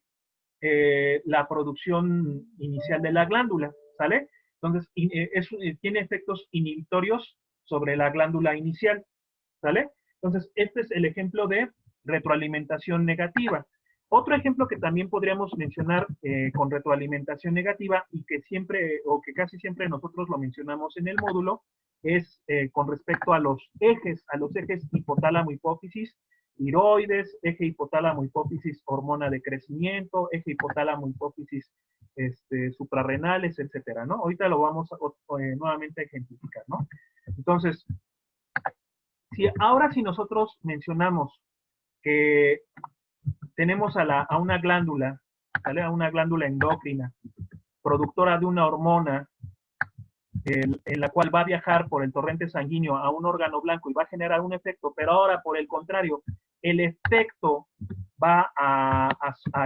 la producción inicial de la glándula, ¿sale? Entonces, tiene efectos inhibitorios sobre la glándula inicial, ¿sale? Entonces, este es el ejemplo de retroalimentación negativa. Otro ejemplo que también podríamos mencionar con retroalimentación negativa y que siempre, o que casi siempre nosotros lo mencionamos en el módulo, es con respecto a los ejes hipotálamo-hipófisis, tiroides, eje hipotálamo-hipófisis, hormona de crecimiento, eje hipotálamo-hipófisis suprarrenales, etcétera, ¿no? Ahorita lo vamos nuevamente a ejemplificar, ¿no? Entonces, si nosotros mencionamos que tenemos a una glándula, ¿vale? A una glándula endocrina, productora de una hormona, en la cual va a viajar por el torrente sanguíneo a un órgano blanco y va a generar un efecto, pero ahora por el contrario, el efecto va a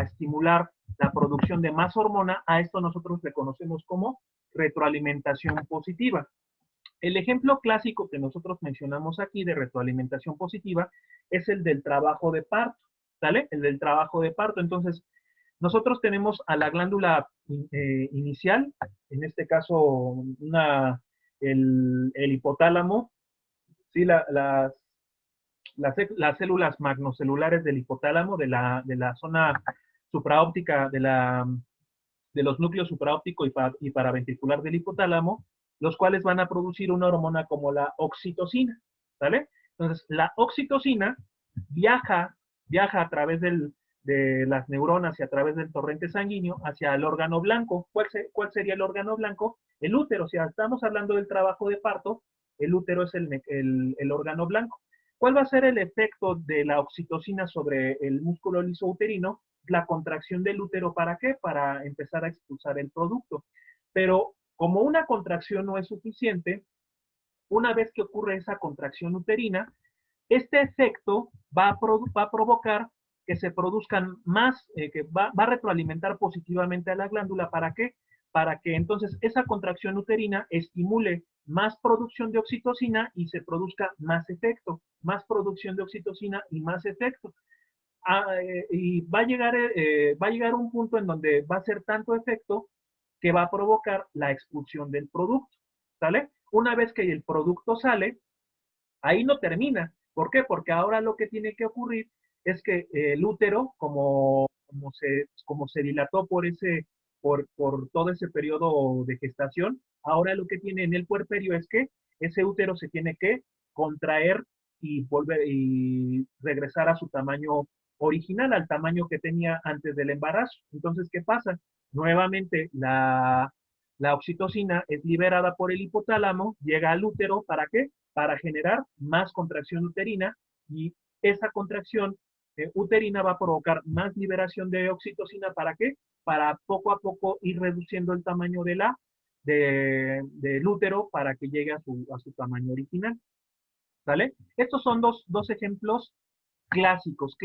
estimular la producción de más hormona. A esto nosotros le conocemos como retroalimentación positiva. El ejemplo clásico que nosotros mencionamos aquí de retroalimentación positiva es el del trabajo de parto, ¿sale? El del trabajo de parto. Entonces, nosotros tenemos a la glándula inicial, en este caso el hipotálamo, ¿sí? Las células magnocelulares del hipotálamo, de la zona supraóptica, de los núcleos supraóptico y paraventricular del hipotálamo, los cuales van a producir una hormona como la oxitocina, ¿vale? Entonces, la oxitocina viaja a través de las neuronas y a través del torrente sanguíneo hacia el órgano blanco. ¿Cuál sería el órgano blanco? El útero. Si estamos hablando del trabajo de parto, el útero es el órgano blanco. ¿Cuál va a ser el efecto de la oxitocina sobre el músculo lisouterino? La contracción del útero, ¿para qué? Para empezar a expulsar el producto. Pero como una contracción no es suficiente, una vez que ocurre esa contracción uterina, este efecto va a provocar que se produzcan más, que va a retroalimentar positivamente a la glándula. ¿Para qué? Para que entonces esa contracción uterina estimule más producción de oxitocina y se produzca más efecto, más producción de oxitocina y más efecto. Y va a llegar un punto en donde va a ser tanto efecto que va a provocar la expulsión del producto, ¿sale? Una vez que el producto sale, ahí no termina. ¿Por qué? Porque ahora lo que tiene que ocurrir es que el útero, como se dilató por todo ese periodo de gestación, ahora lo que tiene en el puerperio es que ese útero se tiene que contraer y regresar a su tamaño original, al tamaño que tenía antes del embarazo. Entonces, ¿qué pasa? Nuevamente, la oxitocina es liberada por el hipotálamo, llega al útero, ¿para qué? Para generar más contracción uterina, y esa contracción uterina va a provocar más liberación de oxitocina. ¿Para qué? Para poco a poco ir reduciendo el tamaño del útero para que llegue a su tamaño original. ¿Vale? Estos son dos ejemplos clásicos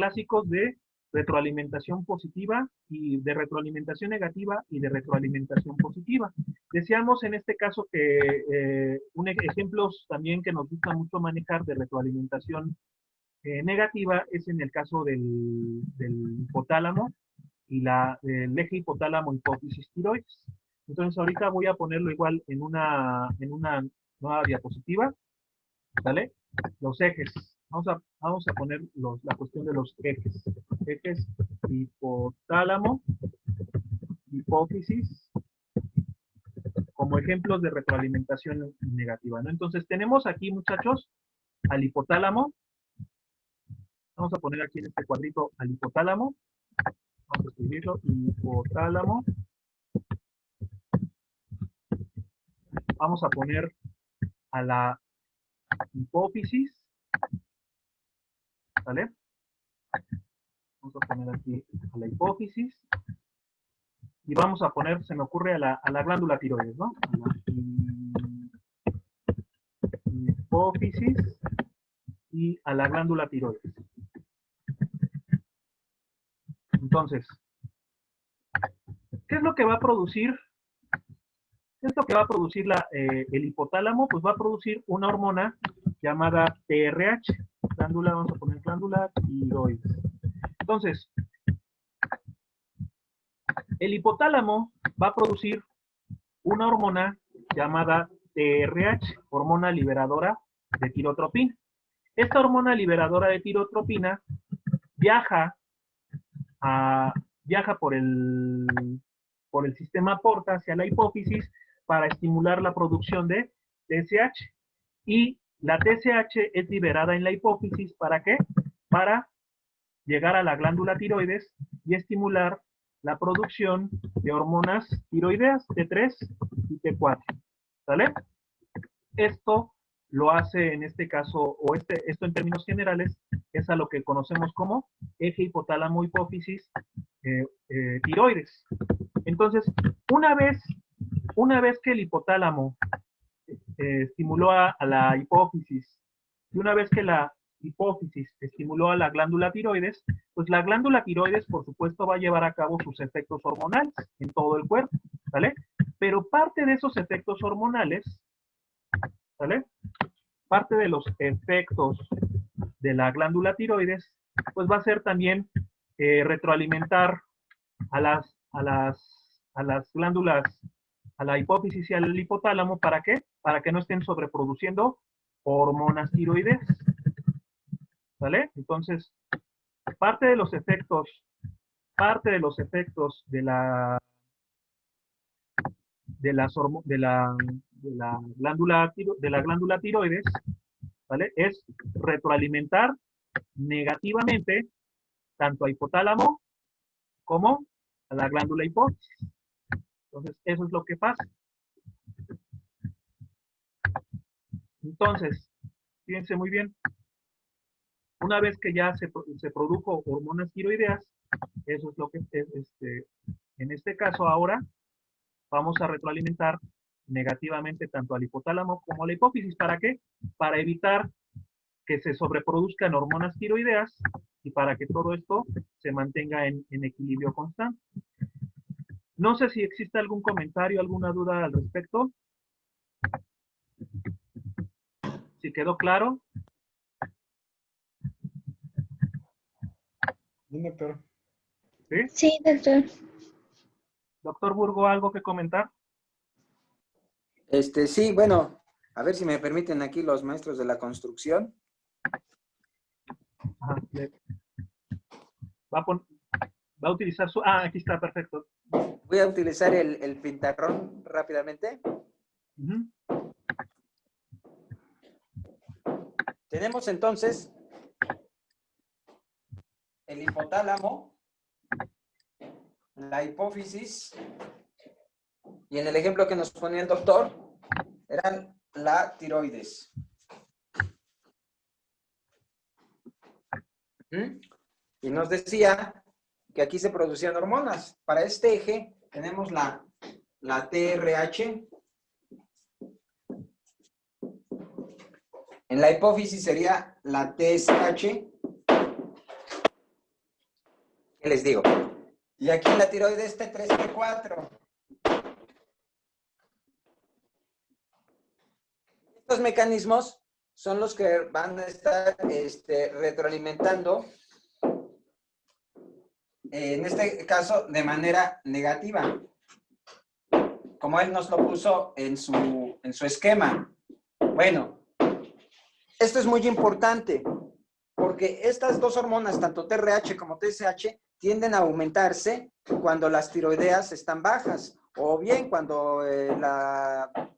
de retroalimentación positiva y de retroalimentación negativa y de retroalimentación positiva. Decíamos en este caso que ejemplos también que nos gusta mucho manejar de retroalimentación negativa es en el caso del hipotálamo y del eje hipotálamo-hipófisis tiroides. Entonces ahorita voy a ponerlo igual en una nueva diapositiva, ¿vale? Los ejes. Vamos a poner la cuestión de los ejes. Ejes hipotálamo, hipófisis, como ejemplos de retroalimentación negativa, ¿no? Entonces tenemos aquí, muchachos, al hipotálamo, Vamos a poner aquí en este cuadrito al hipotálamo. Vamos a escribirlo, hipotálamo. Vamos a poner a la hipófisis. ¿Vale? Vamos a poner aquí a la hipófisis. Y vamos a poner, se me ocurre, a la glándula tiroides, ¿no? A la hipófisis y a la glándula tiroides. Entonces, ¿qué es lo que va a producir? ¿Qué es lo que va a producir el hipotálamo? Pues va a producir una hormona llamada TRH. Glándula, vamos a poner glándula tiroides. Entonces, el hipotálamo va a producir una hormona llamada TRH, hormona liberadora de tirotropina. Esta hormona liberadora de tirotropina viaja por el sistema porta hacia la hipófisis para estimular la producción de TSH. Y la TSH es liberada en la hipófisis, ¿para qué? Para llegar a la glándula tiroides y estimular la producción de hormonas tiroideas T3 y T4. ¿Sale? Esto lo hace en este caso, o esto en términos generales, es a lo que conocemos como eje hipotálamo-hipófisis tiroides. Entonces, una vez que el hipotálamo estimuló a la hipófisis, y una vez que la hipófisis estimuló a la glándula tiroides, pues la glándula tiroides, por supuesto, va a llevar a cabo sus efectos hormonales en todo el cuerpo, ¿vale? Pero parte de esos efectos hormonales, ¿vale? Parte de los efectos de la glándula tiroides, pues va a ser también retroalimentar a las glándulas, a la hipófisis y al hipotálamo, ¿para qué? Para que no estén sobreproduciendo hormonas tiroides. ¿Vale? Entonces, parte de los efectos de la glándula tiroides, ¿vale? Es retroalimentar negativamente tanto a hipotálamo como a la glándula hipófisis. Entonces, eso es lo que pasa. Entonces, fíjense muy bien. Una vez que ya se produjo hormonas tiroideas, eso es lo que en este caso ahora vamos a retroalimentar negativamente tanto al hipotálamo como a la hipófisis. ¿Para qué? Para evitar que se sobreproduzcan hormonas tiroideas y para que todo esto se mantenga en equilibrio constante. No sé si existe algún comentario, alguna duda al respecto. Si quedó claro. Doctor. ¿Sí? Sí, doctor. Doctor Burgo, ¿algo que comentar? Sí, bueno, a ver si me permiten aquí los maestros de la construcción. Ajá, va a utilizar su... Ah, aquí está, perfecto. Voy a utilizar el pintarrón rápidamente. Tenemos entonces el hipotálamo, la hipófisis, y en el ejemplo que nos ponía el doctor, eran la tiroides. Y nos decía que aquí se producían hormonas. Para este eje tenemos la TRH. En la hipófisis sería la TSH. ¿Qué les digo? Y aquí en la tiroides T3, T4. Estos mecanismos son los que van a estar retroalimentando, en este caso, de manera negativa, como él nos lo puso en su esquema. Bueno, esto es muy importante, porque estas dos hormonas, tanto TRH como TSH, tienden a aumentarse cuando las tiroideas están bajas, o bien cuando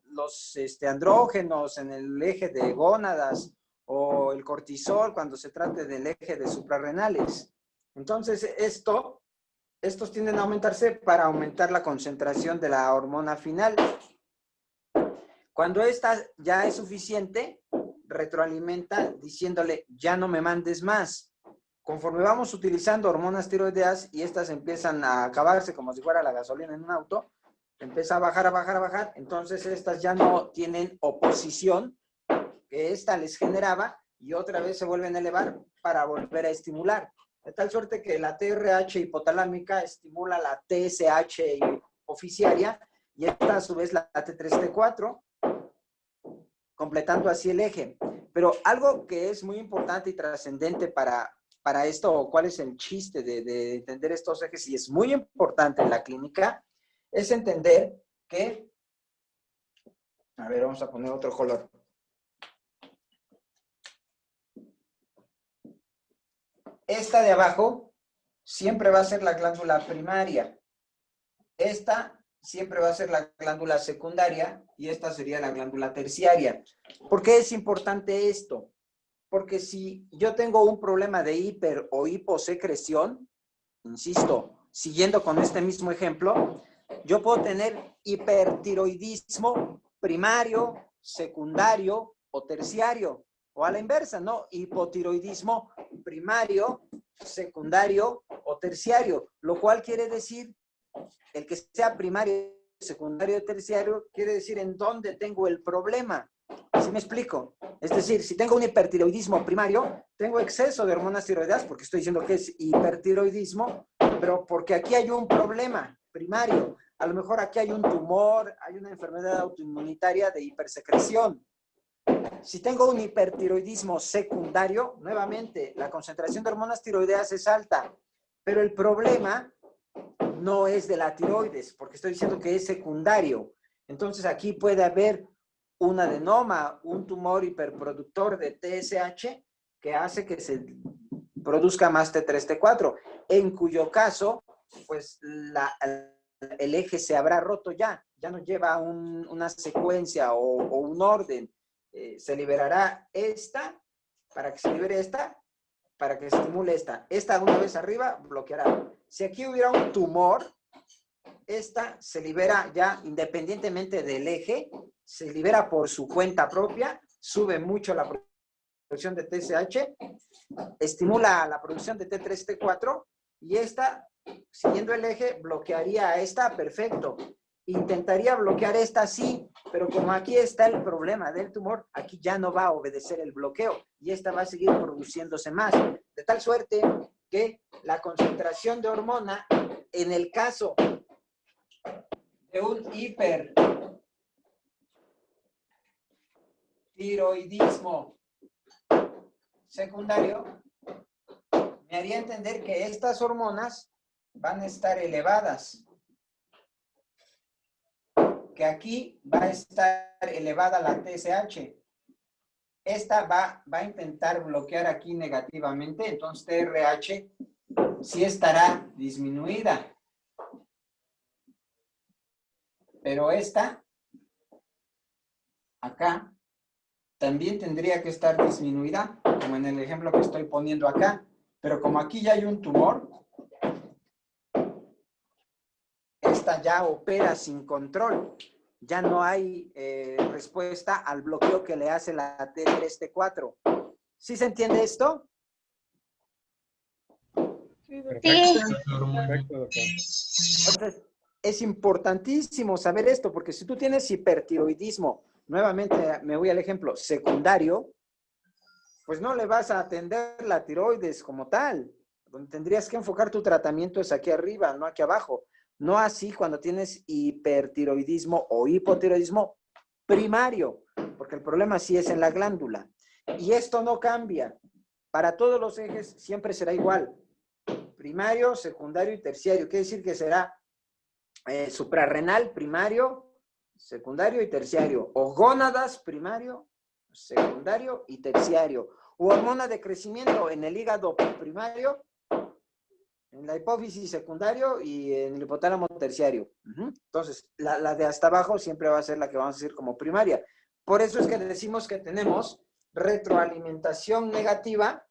los andrógenos en el eje de gónadas o el cortisol cuando se trate del eje de suprarrenales. Entonces, estos tienden a aumentarse para aumentar la concentración de la hormona final. Cuando esta ya es suficiente, retroalimenta diciéndole, ya no me mandes más. Conforme vamos utilizando hormonas tiroideas y estas empiezan a acabarse como si fuera la gasolina en un auto, empieza a bajar, a bajar, a bajar, entonces estas ya no tienen oposición que esta les generaba y otra vez se vuelven a elevar para volver a estimular. De tal suerte que la TRH hipotalámica estimula la TSH oficiaria y esta a su vez la T3-T4, completando así el eje. Pero algo que es muy importante y trascendente para esto, o cuál es el chiste de entender estos ejes, y es muy importante en la clínica, es entender que, a ver, vamos a poner otro color. Esta de abajo siempre va a ser la glándula primaria. Esta siempre va a ser la glándula secundaria y esta sería la glándula terciaria. ¿Por qué es importante esto? Porque si yo tengo un problema de hiper o hiposecreción, insisto, siguiendo con este mismo ejemplo, yo puedo tener hipertiroidismo primario, secundario o terciario. O a la inversa, ¿no? Hipotiroidismo primario, secundario o terciario. Lo cual quiere decir, el que sea primario, secundario o terciario, quiere decir en dónde tengo el problema. ¿Sí me explico? Es decir, si tengo un hipertiroidismo primario, tengo exceso de hormonas tiroideas, porque estoy diciendo que es hipertiroidismo, pero porque aquí hay un problema primario. A lo mejor aquí hay un tumor, hay una enfermedad autoinmunitaria de hipersecreción. Si tengo un hipertiroidismo secundario, nuevamente, la concentración de hormonas tiroideas es alta, pero el problema no es de la tiroides, porque estoy diciendo que es secundario. Entonces, aquí puede haber un adenoma, un tumor hiperproductor de TSH que hace que se produzca más T3, T4, en cuyo caso, pues, el eje se habrá roto ya no lleva una secuencia o un orden. Se liberará esta, para que se libere esta, para que se estimule esta. Esta una vez arriba bloqueará. Si aquí hubiera un tumor, esta se libera ya independientemente del eje, se libera por su cuenta propia, sube mucho la producción de TSH, estimula la producción de T3, T4 y esta, siguiendo el eje, bloquearía a esta, perfecto. Intentaría bloquear esta sí, pero como aquí está el problema del tumor, aquí ya no va a obedecer el bloqueo y esta va a seguir produciéndose más. De tal suerte que la concentración de hormona, en el caso de un hipertiroidismo secundario, me haría entender que estas hormonas van a estar elevadas. Que aquí va a estar elevada la TSH. Esta va a intentar bloquear aquí negativamente, entonces TRH sí estará disminuida. Pero esta, acá, también tendría que estar disminuida, como en el ejemplo que estoy poniendo acá. Pero como aquí ya hay un tumor, esta ya opera sin control. Ya no hay respuesta al bloqueo que le hace la T3, T4. ¿Sí se entiende esto? Perfecto, doctor. Entonces, es importantísimo saber esto, porque si tú tienes hipertiroidismo, nuevamente me voy al ejemplo secundario, pues no le vas a atender la tiroides como tal. Donde tendrías que enfocar tu tratamiento es aquí arriba, no aquí abajo. No así cuando tienes hipertiroidismo o hipotiroidismo primario, porque el problema sí es en la glándula. Y esto no cambia. Para todos los ejes siempre será igual. Primario, secundario y terciario. Quiere decir que será suprarrenal, primario, secundario y terciario. O gónadas, primario, secundario y terciario. O hormona de crecimiento en el hígado primario, en la hipófisis secundario y en el hipotálamo terciario. Entonces, la de hasta abajo siempre va a ser la que vamos a decir como primaria. Por eso es que decimos que tenemos retroalimentación negativa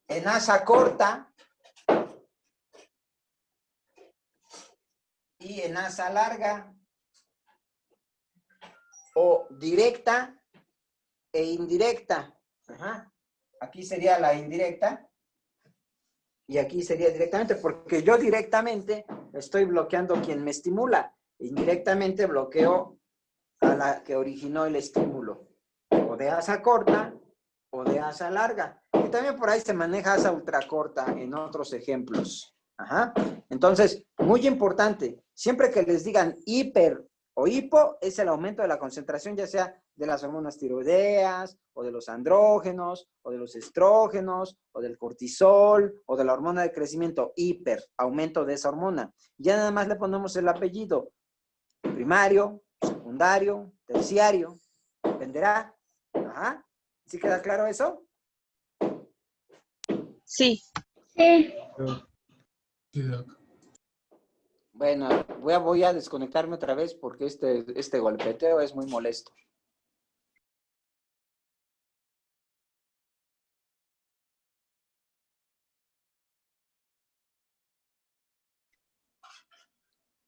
en asa corta y en asa larga, o directa e indirecta. Ajá. Aquí sería la indirecta y aquí sería directamente, porque yo directamente estoy bloqueando quien me estimula. Indirectamente bloqueo a la que originó el estímulo, o de asa corta o de asa larga. Y también por ahí se maneja asa ultracorta en otros ejemplos. Ajá. Entonces, muy importante, siempre que les digan hiper o hipo, es el aumento de la concentración, ya sea de las hormonas tiroideas, o de los andrógenos, o de los estrógenos, o del cortisol, o de la hormona de crecimiento. Hiper, aumento de esa hormona. Ya nada más le ponemos el apellido. Primario, secundario, terciario. ¿Dependerá? Ajá. ¿Sí queda claro eso? Sí. Sí. Sí, Doc. Bueno, voy a desconectarme otra vez porque este golpeteo es muy molesto.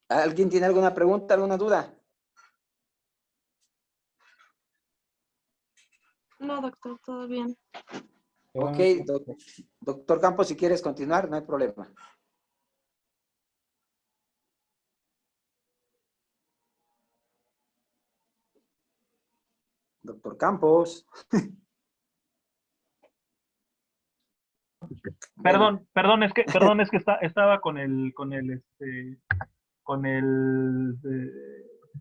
¿Alguien tiene alguna pregunta, alguna duda? No, doctor, todo bien. Ok, doctor Campos, si quieres continuar, no hay problema. Doctor Campos. Perdón, es que estaba con el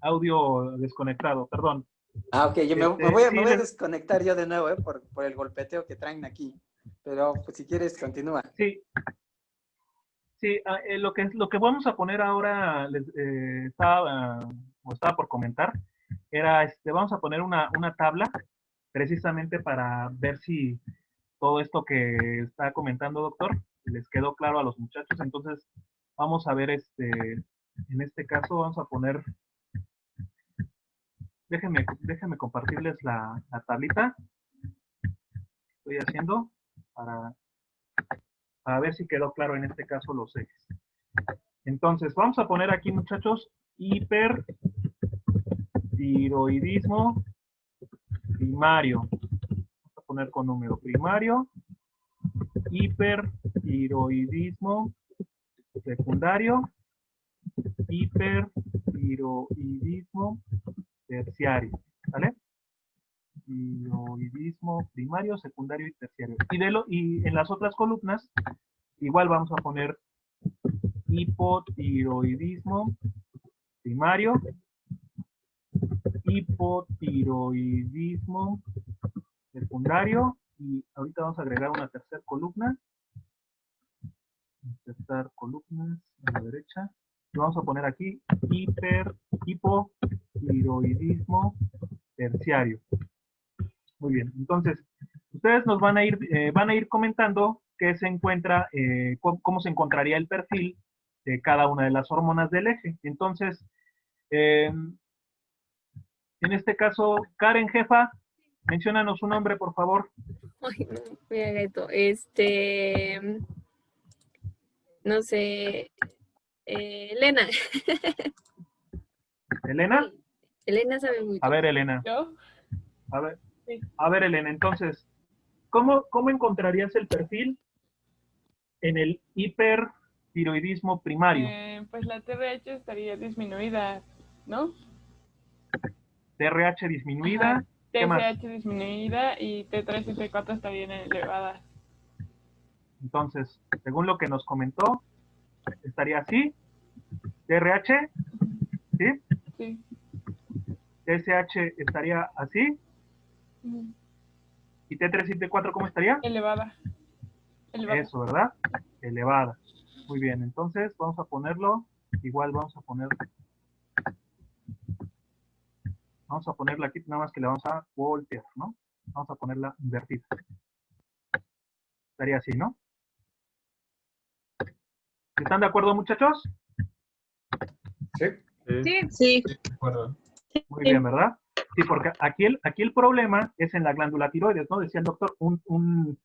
audio desconectado, perdón. Ah, ok, yo me Sí, voy a desconectar yo de nuevo, por el golpeteo que traen aquí. Pero pues, si quieres, continúa. Sí, lo que vamos a poner ahora, estaba por comentar, era, vamos a poner una tabla precisamente para ver si todo esto que está comentando, doctor, les quedó claro a los muchachos. Entonces, vamos a ver, en este caso, vamos a poner, déjenme compartirles la tablita que estoy haciendo para ver si quedó claro en este caso los ejes. Entonces, vamos a poner aquí, muchachos, hipertiroidismo primario. Vamos a poner con número primario, hipertiroidismo secundario, hipertiroidismo terciario, ¿vale? Tiroidismo primario, secundario y terciario. Y en las otras columnas, igual vamos a poner hipotiroidismo primario, hipotiroidismo secundario, y ahorita vamos a agregar una tercera columna. Insertar columnas a la derecha. Y vamos a poner aquí hipotiroidismo terciario. Muy bien, entonces, ustedes nos van a ir comentando qué se encuentra, cómo se encontraría el perfil de cada una de las hormonas del eje. Entonces, en este caso, Karen, jefa, menciónanos un nombre, por favor. Ay, no, me haga esto. No sé, Elena. ¿Elena? Elena sabe mucho. A ver, Elena. ¿Yo? A ver, Sí. Elena, entonces, ¿cómo encontrarías el perfil en el hipertiroidismo primario? Pues la TRH estaría disminuida, ¿no? TRH disminuida. Ajá. ¿Qué más? TSH disminuida y T3 y T4 estarían elevadas. Entonces, según lo que nos comentó, estaría así. TRH, ¿sí? Sí. TSH estaría así. ¿Y T3 y T4 cómo estaría? Elevada. Eso, ¿verdad? Elevada. Muy bien, entonces vamos a ponerlo, igual vamos a ponerla aquí, nada más que la vamos a voltear, ¿no? Vamos a ponerla invertida. Estaría así, ¿no? ¿Están de acuerdo, muchachos? Sí. Sí. Sí. De acuerdo. Muy bien, ¿verdad? Sí, porque aquí el problema es en la glándula tiroides, ¿no? Decía el doctor, un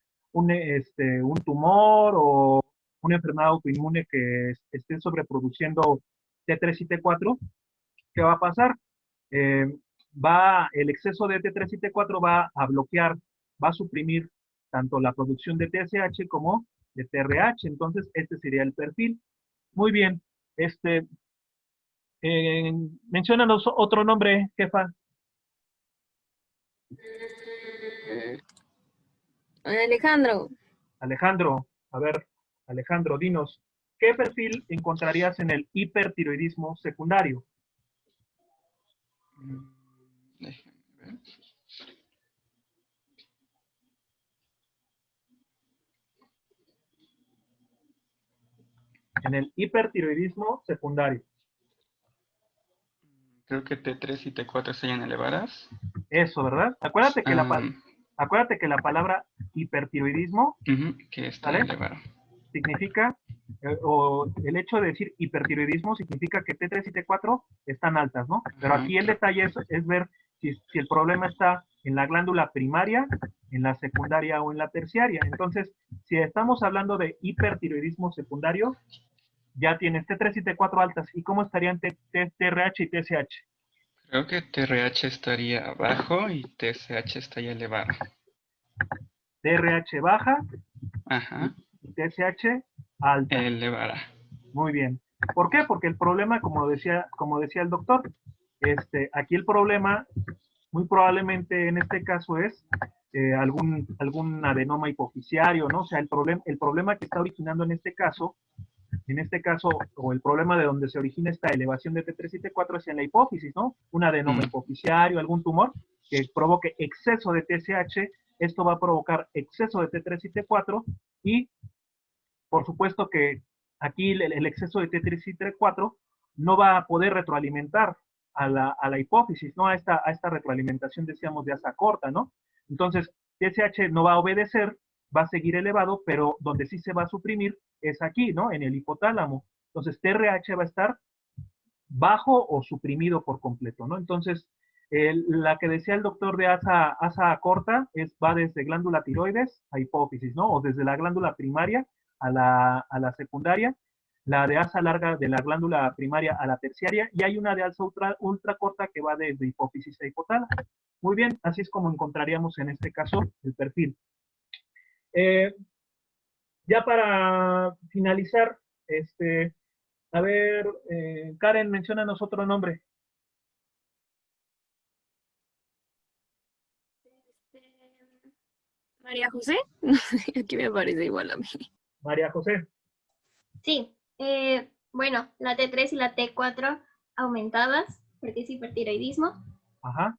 tumor o una enfermedad autoinmune que esté sobreproduciendo T3 y T4, ¿qué va a pasar? Eh, el exceso de T3 y T4 va a bloquear, va a suprimir tanto la producción de TSH como de TRH. Entonces, este sería el perfil. Muy bien. Menciónanos otro nombre, jefa. Alejandro. Alejandro, a ver, Alejandro, dinos, ¿qué perfil encontrarías en el hipertiroidismo secundario? Déjenme ver. En el hipertiroidismo secundario. Creo que T3 y T4 estarían elevadas. Eso, ¿verdad? Acuérdate que la palabra hipertiroidismo, que está ¿vale? elevado. Significa, o el hecho de decir hipertiroidismo significa que T3 y T4 están altas, ¿no? Pero aquí el detalle es ver si el problema está en la glándula primaria, en la secundaria o en la terciaria. Entonces, si estamos hablando de hipertiroidismo secundario, ya tienes T3 y T4 altas. ¿Y cómo estarían TRH y TSH? Creo que TRH estaría abajo y TSH estaría elevado. TRH baja y TSH alta. Elevada. Muy bien. ¿Por qué? Porque el problema, como decía el doctor, aquí el problema, muy probablemente en este caso es algún adenoma hipofisiario, ¿no? O sea, el problema que está originando en este caso, o el problema de donde se origina esta elevación de T3 y T4 es en la hipófisis, ¿no? Un adenoma hipofisiario, algún tumor que provoque exceso de TSH, esto va a provocar exceso de T3 y T4 y, por supuesto que aquí el exceso de T3 y T4 no va a poder retroalimentar a la hipófisis, ¿no? A esta retroalimentación, decíamos, de asa corta, ¿no? Entonces, TSH no va a obedecer, va a seguir elevado, pero donde sí se va a suprimir es aquí, ¿no? En el hipotálamo. Entonces, TRH va a estar bajo o suprimido por completo, ¿no? Entonces, la que decía el doctor de asa corta va desde glándula tiroides a hipófisis, ¿no? O desde la glándula primaria a la secundaria, la de asa larga de la glándula primaria a la terciaria, y hay una de asa ultra corta que va desde hipófisis a hipotálamo. Muy bien, así es como encontraríamos en este caso el perfil. Ya para finalizar, a ver, Karen, menciónanos otro nombre. María José. Aquí me parece igual a mí. María José. Sí, bueno, la T3 y la T4 aumentadas, porque es hipertiroidismo. Ajá.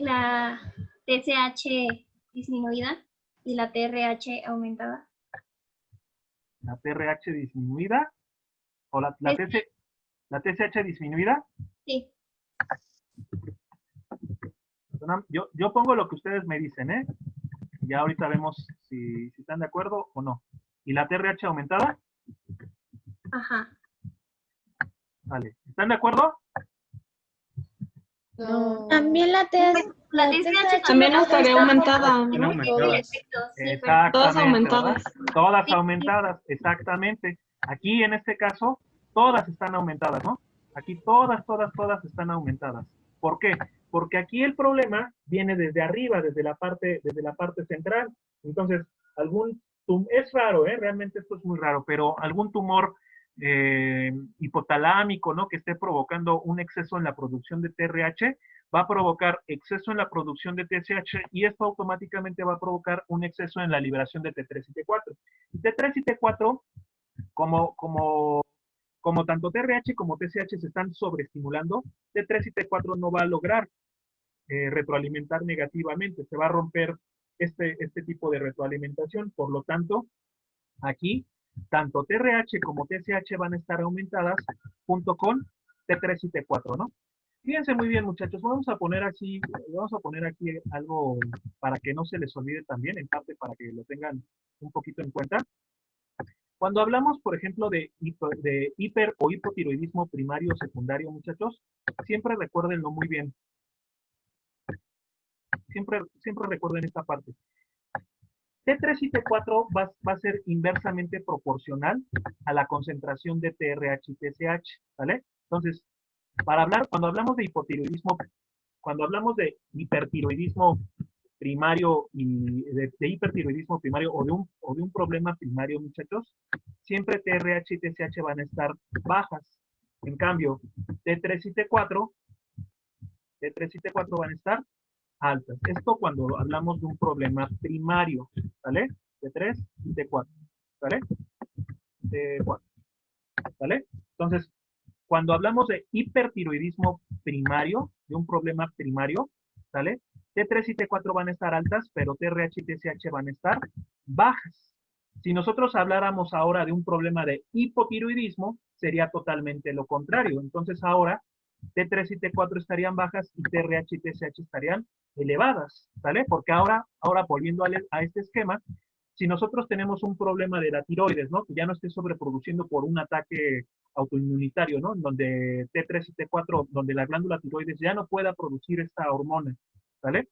La TSH disminuida y la TRH aumentada. ¿La TRH disminuida? ¿O la TSH disminuida? Sí. Yo pongo lo que ustedes me dicen, ¿eh? Ya ahorita vemos si están de acuerdo o no. ¿Y la TRH aumentada? Ajá. Vale. ¿Están de acuerdo? No. También la TSH también estaría aumentada, ¿no? Exactamente. Todas aumentadas. ¿Verdad? Todas aumentadas, exactamente. Aquí en este caso, todas están aumentadas, ¿no? Aquí todas están aumentadas. ¿Por qué? Porque aquí el problema viene desde arriba, desde la parte central. Entonces, es raro, realmente esto es muy raro, pero algún tumor hipotalámico, ¿no? Que esté provocando un exceso en la producción de TRH, va a provocar exceso en la producción de TSH y esto automáticamente va a provocar un exceso en la liberación de T3 y T4. Y T3 y T4, como tanto TRH como TSH se están sobreestimulando, T3 y T4 no va a lograr retroalimentar negativamente, se va a romper este tipo de retroalimentación, por lo tanto, aquí, tanto TRH como TSH van a estar aumentadas junto con T3 y T4, ¿no? Fíjense muy bien, muchachos, vamos a poner aquí algo para que no se les olvide también, en parte para que lo tengan un poquito en cuenta. Cuando hablamos, por ejemplo, de hiper o hipotiroidismo primario o secundario, muchachos, siempre recuérdenlo muy bien. Siempre recuerden esta parte. T3 y T4 va a ser inversamente proporcional a la concentración de TRH y TSH, ¿vale? Entonces, cuando hablamos de hipertiroidismo primario y de hipertiroidismo primario o de un problema primario, muchachos, siempre TRH y TSH van a estar bajas. En cambio, T3 y T4 van a estar altas. Esto cuando hablamos de un problema primario, ¿vale? T3 y T4, ¿vale? T4, ¿vale? Entonces, cuando hablamos de hipertiroidismo primario, de un problema primario, ¿sale? T3 y T4 van a estar altas, pero TRH y TSH van a estar bajas. Si nosotros habláramos ahora de un problema de hipotiroidismo, sería totalmente lo contrario. Entonces ahora T3 y T4 estarían bajas y TRH y TSH estarían elevadas, ¿vale? Porque ahora volviendo a este esquema, si nosotros tenemos un problema de la tiroides, ¿no? Que ya no esté sobreproduciendo por un ataque autoinmunitario, ¿no? Donde T3 y T4, donde la glándula tiroides ya no pueda producir esta hormona, ¿vale?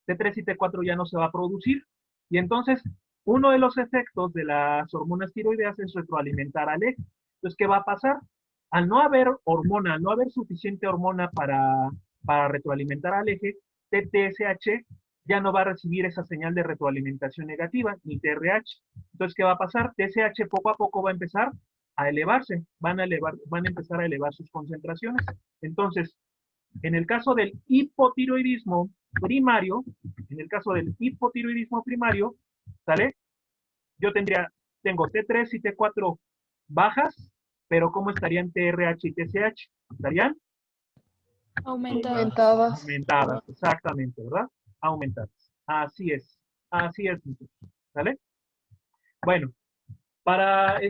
T3 y T4 ya no se va a producir. Y entonces, uno de los efectos de las hormonas tiroideas es retroalimentar al eje. Entonces, ¿qué va a pasar? Al no haber hormona, al no haber suficiente hormona para retroalimentar al eje, TSH ya no va a recibir esa señal de retroalimentación negativa, ni TRH. Entonces, ¿qué va a pasar? TSH poco a poco va a empezar a elevarse, van a empezar a elevar sus concentraciones. Entonces, en el caso del hipotiroidismo primario, ¿sale? Yo tengo T3 y T4 bajas, pero ¿cómo estarían TRH y TSH? ¿Estarían? Aumentadas. Aumentadas, exactamente, ¿verdad? Aumentadas. Así es, muchachos, ¿vale? Bueno, para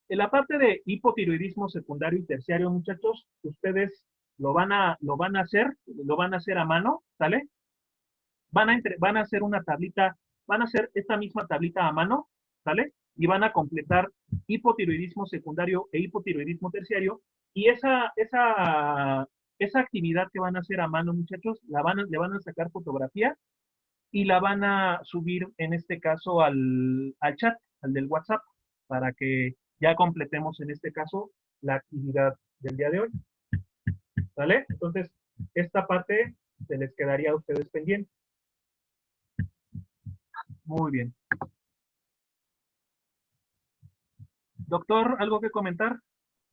la parte de hipotiroidismo secundario y terciario, muchachos, ustedes lo van a hacer a mano, ¿sale? Van a hacer una tablita, van a hacer esta misma tablita a mano, ¿sale? Y van a completar hipotiroidismo secundario e hipotiroidismo terciario. Y esa actividad que van a hacer a mano, muchachos, le van a sacar fotografía y la van a subir, en este caso, al chat, al del WhatsApp, para que ya completemos, en este caso, la actividad del día de hoy. ¿Vale? Entonces, esta parte se les quedaría a ustedes pendiente. Muy bien. Doctor, ¿algo que comentar?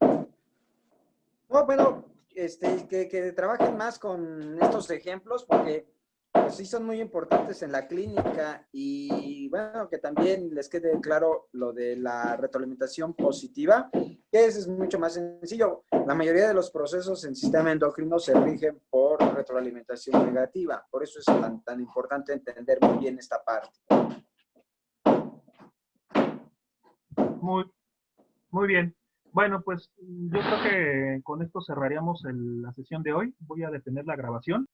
No, bueno, que trabajen más con estos ejemplos porque pues, sí son muy importantes en la clínica y bueno, que también les quede claro lo de la retroalimentación positiva, que es mucho más sencillo. La mayoría de los procesos en sistema endocrino se rigen por retroalimentación negativa, por eso es tan importante entender muy bien esta parte. Muy bien. Bueno, pues yo creo que con esto cerraríamos la sesión de hoy. Voy a detener la grabación.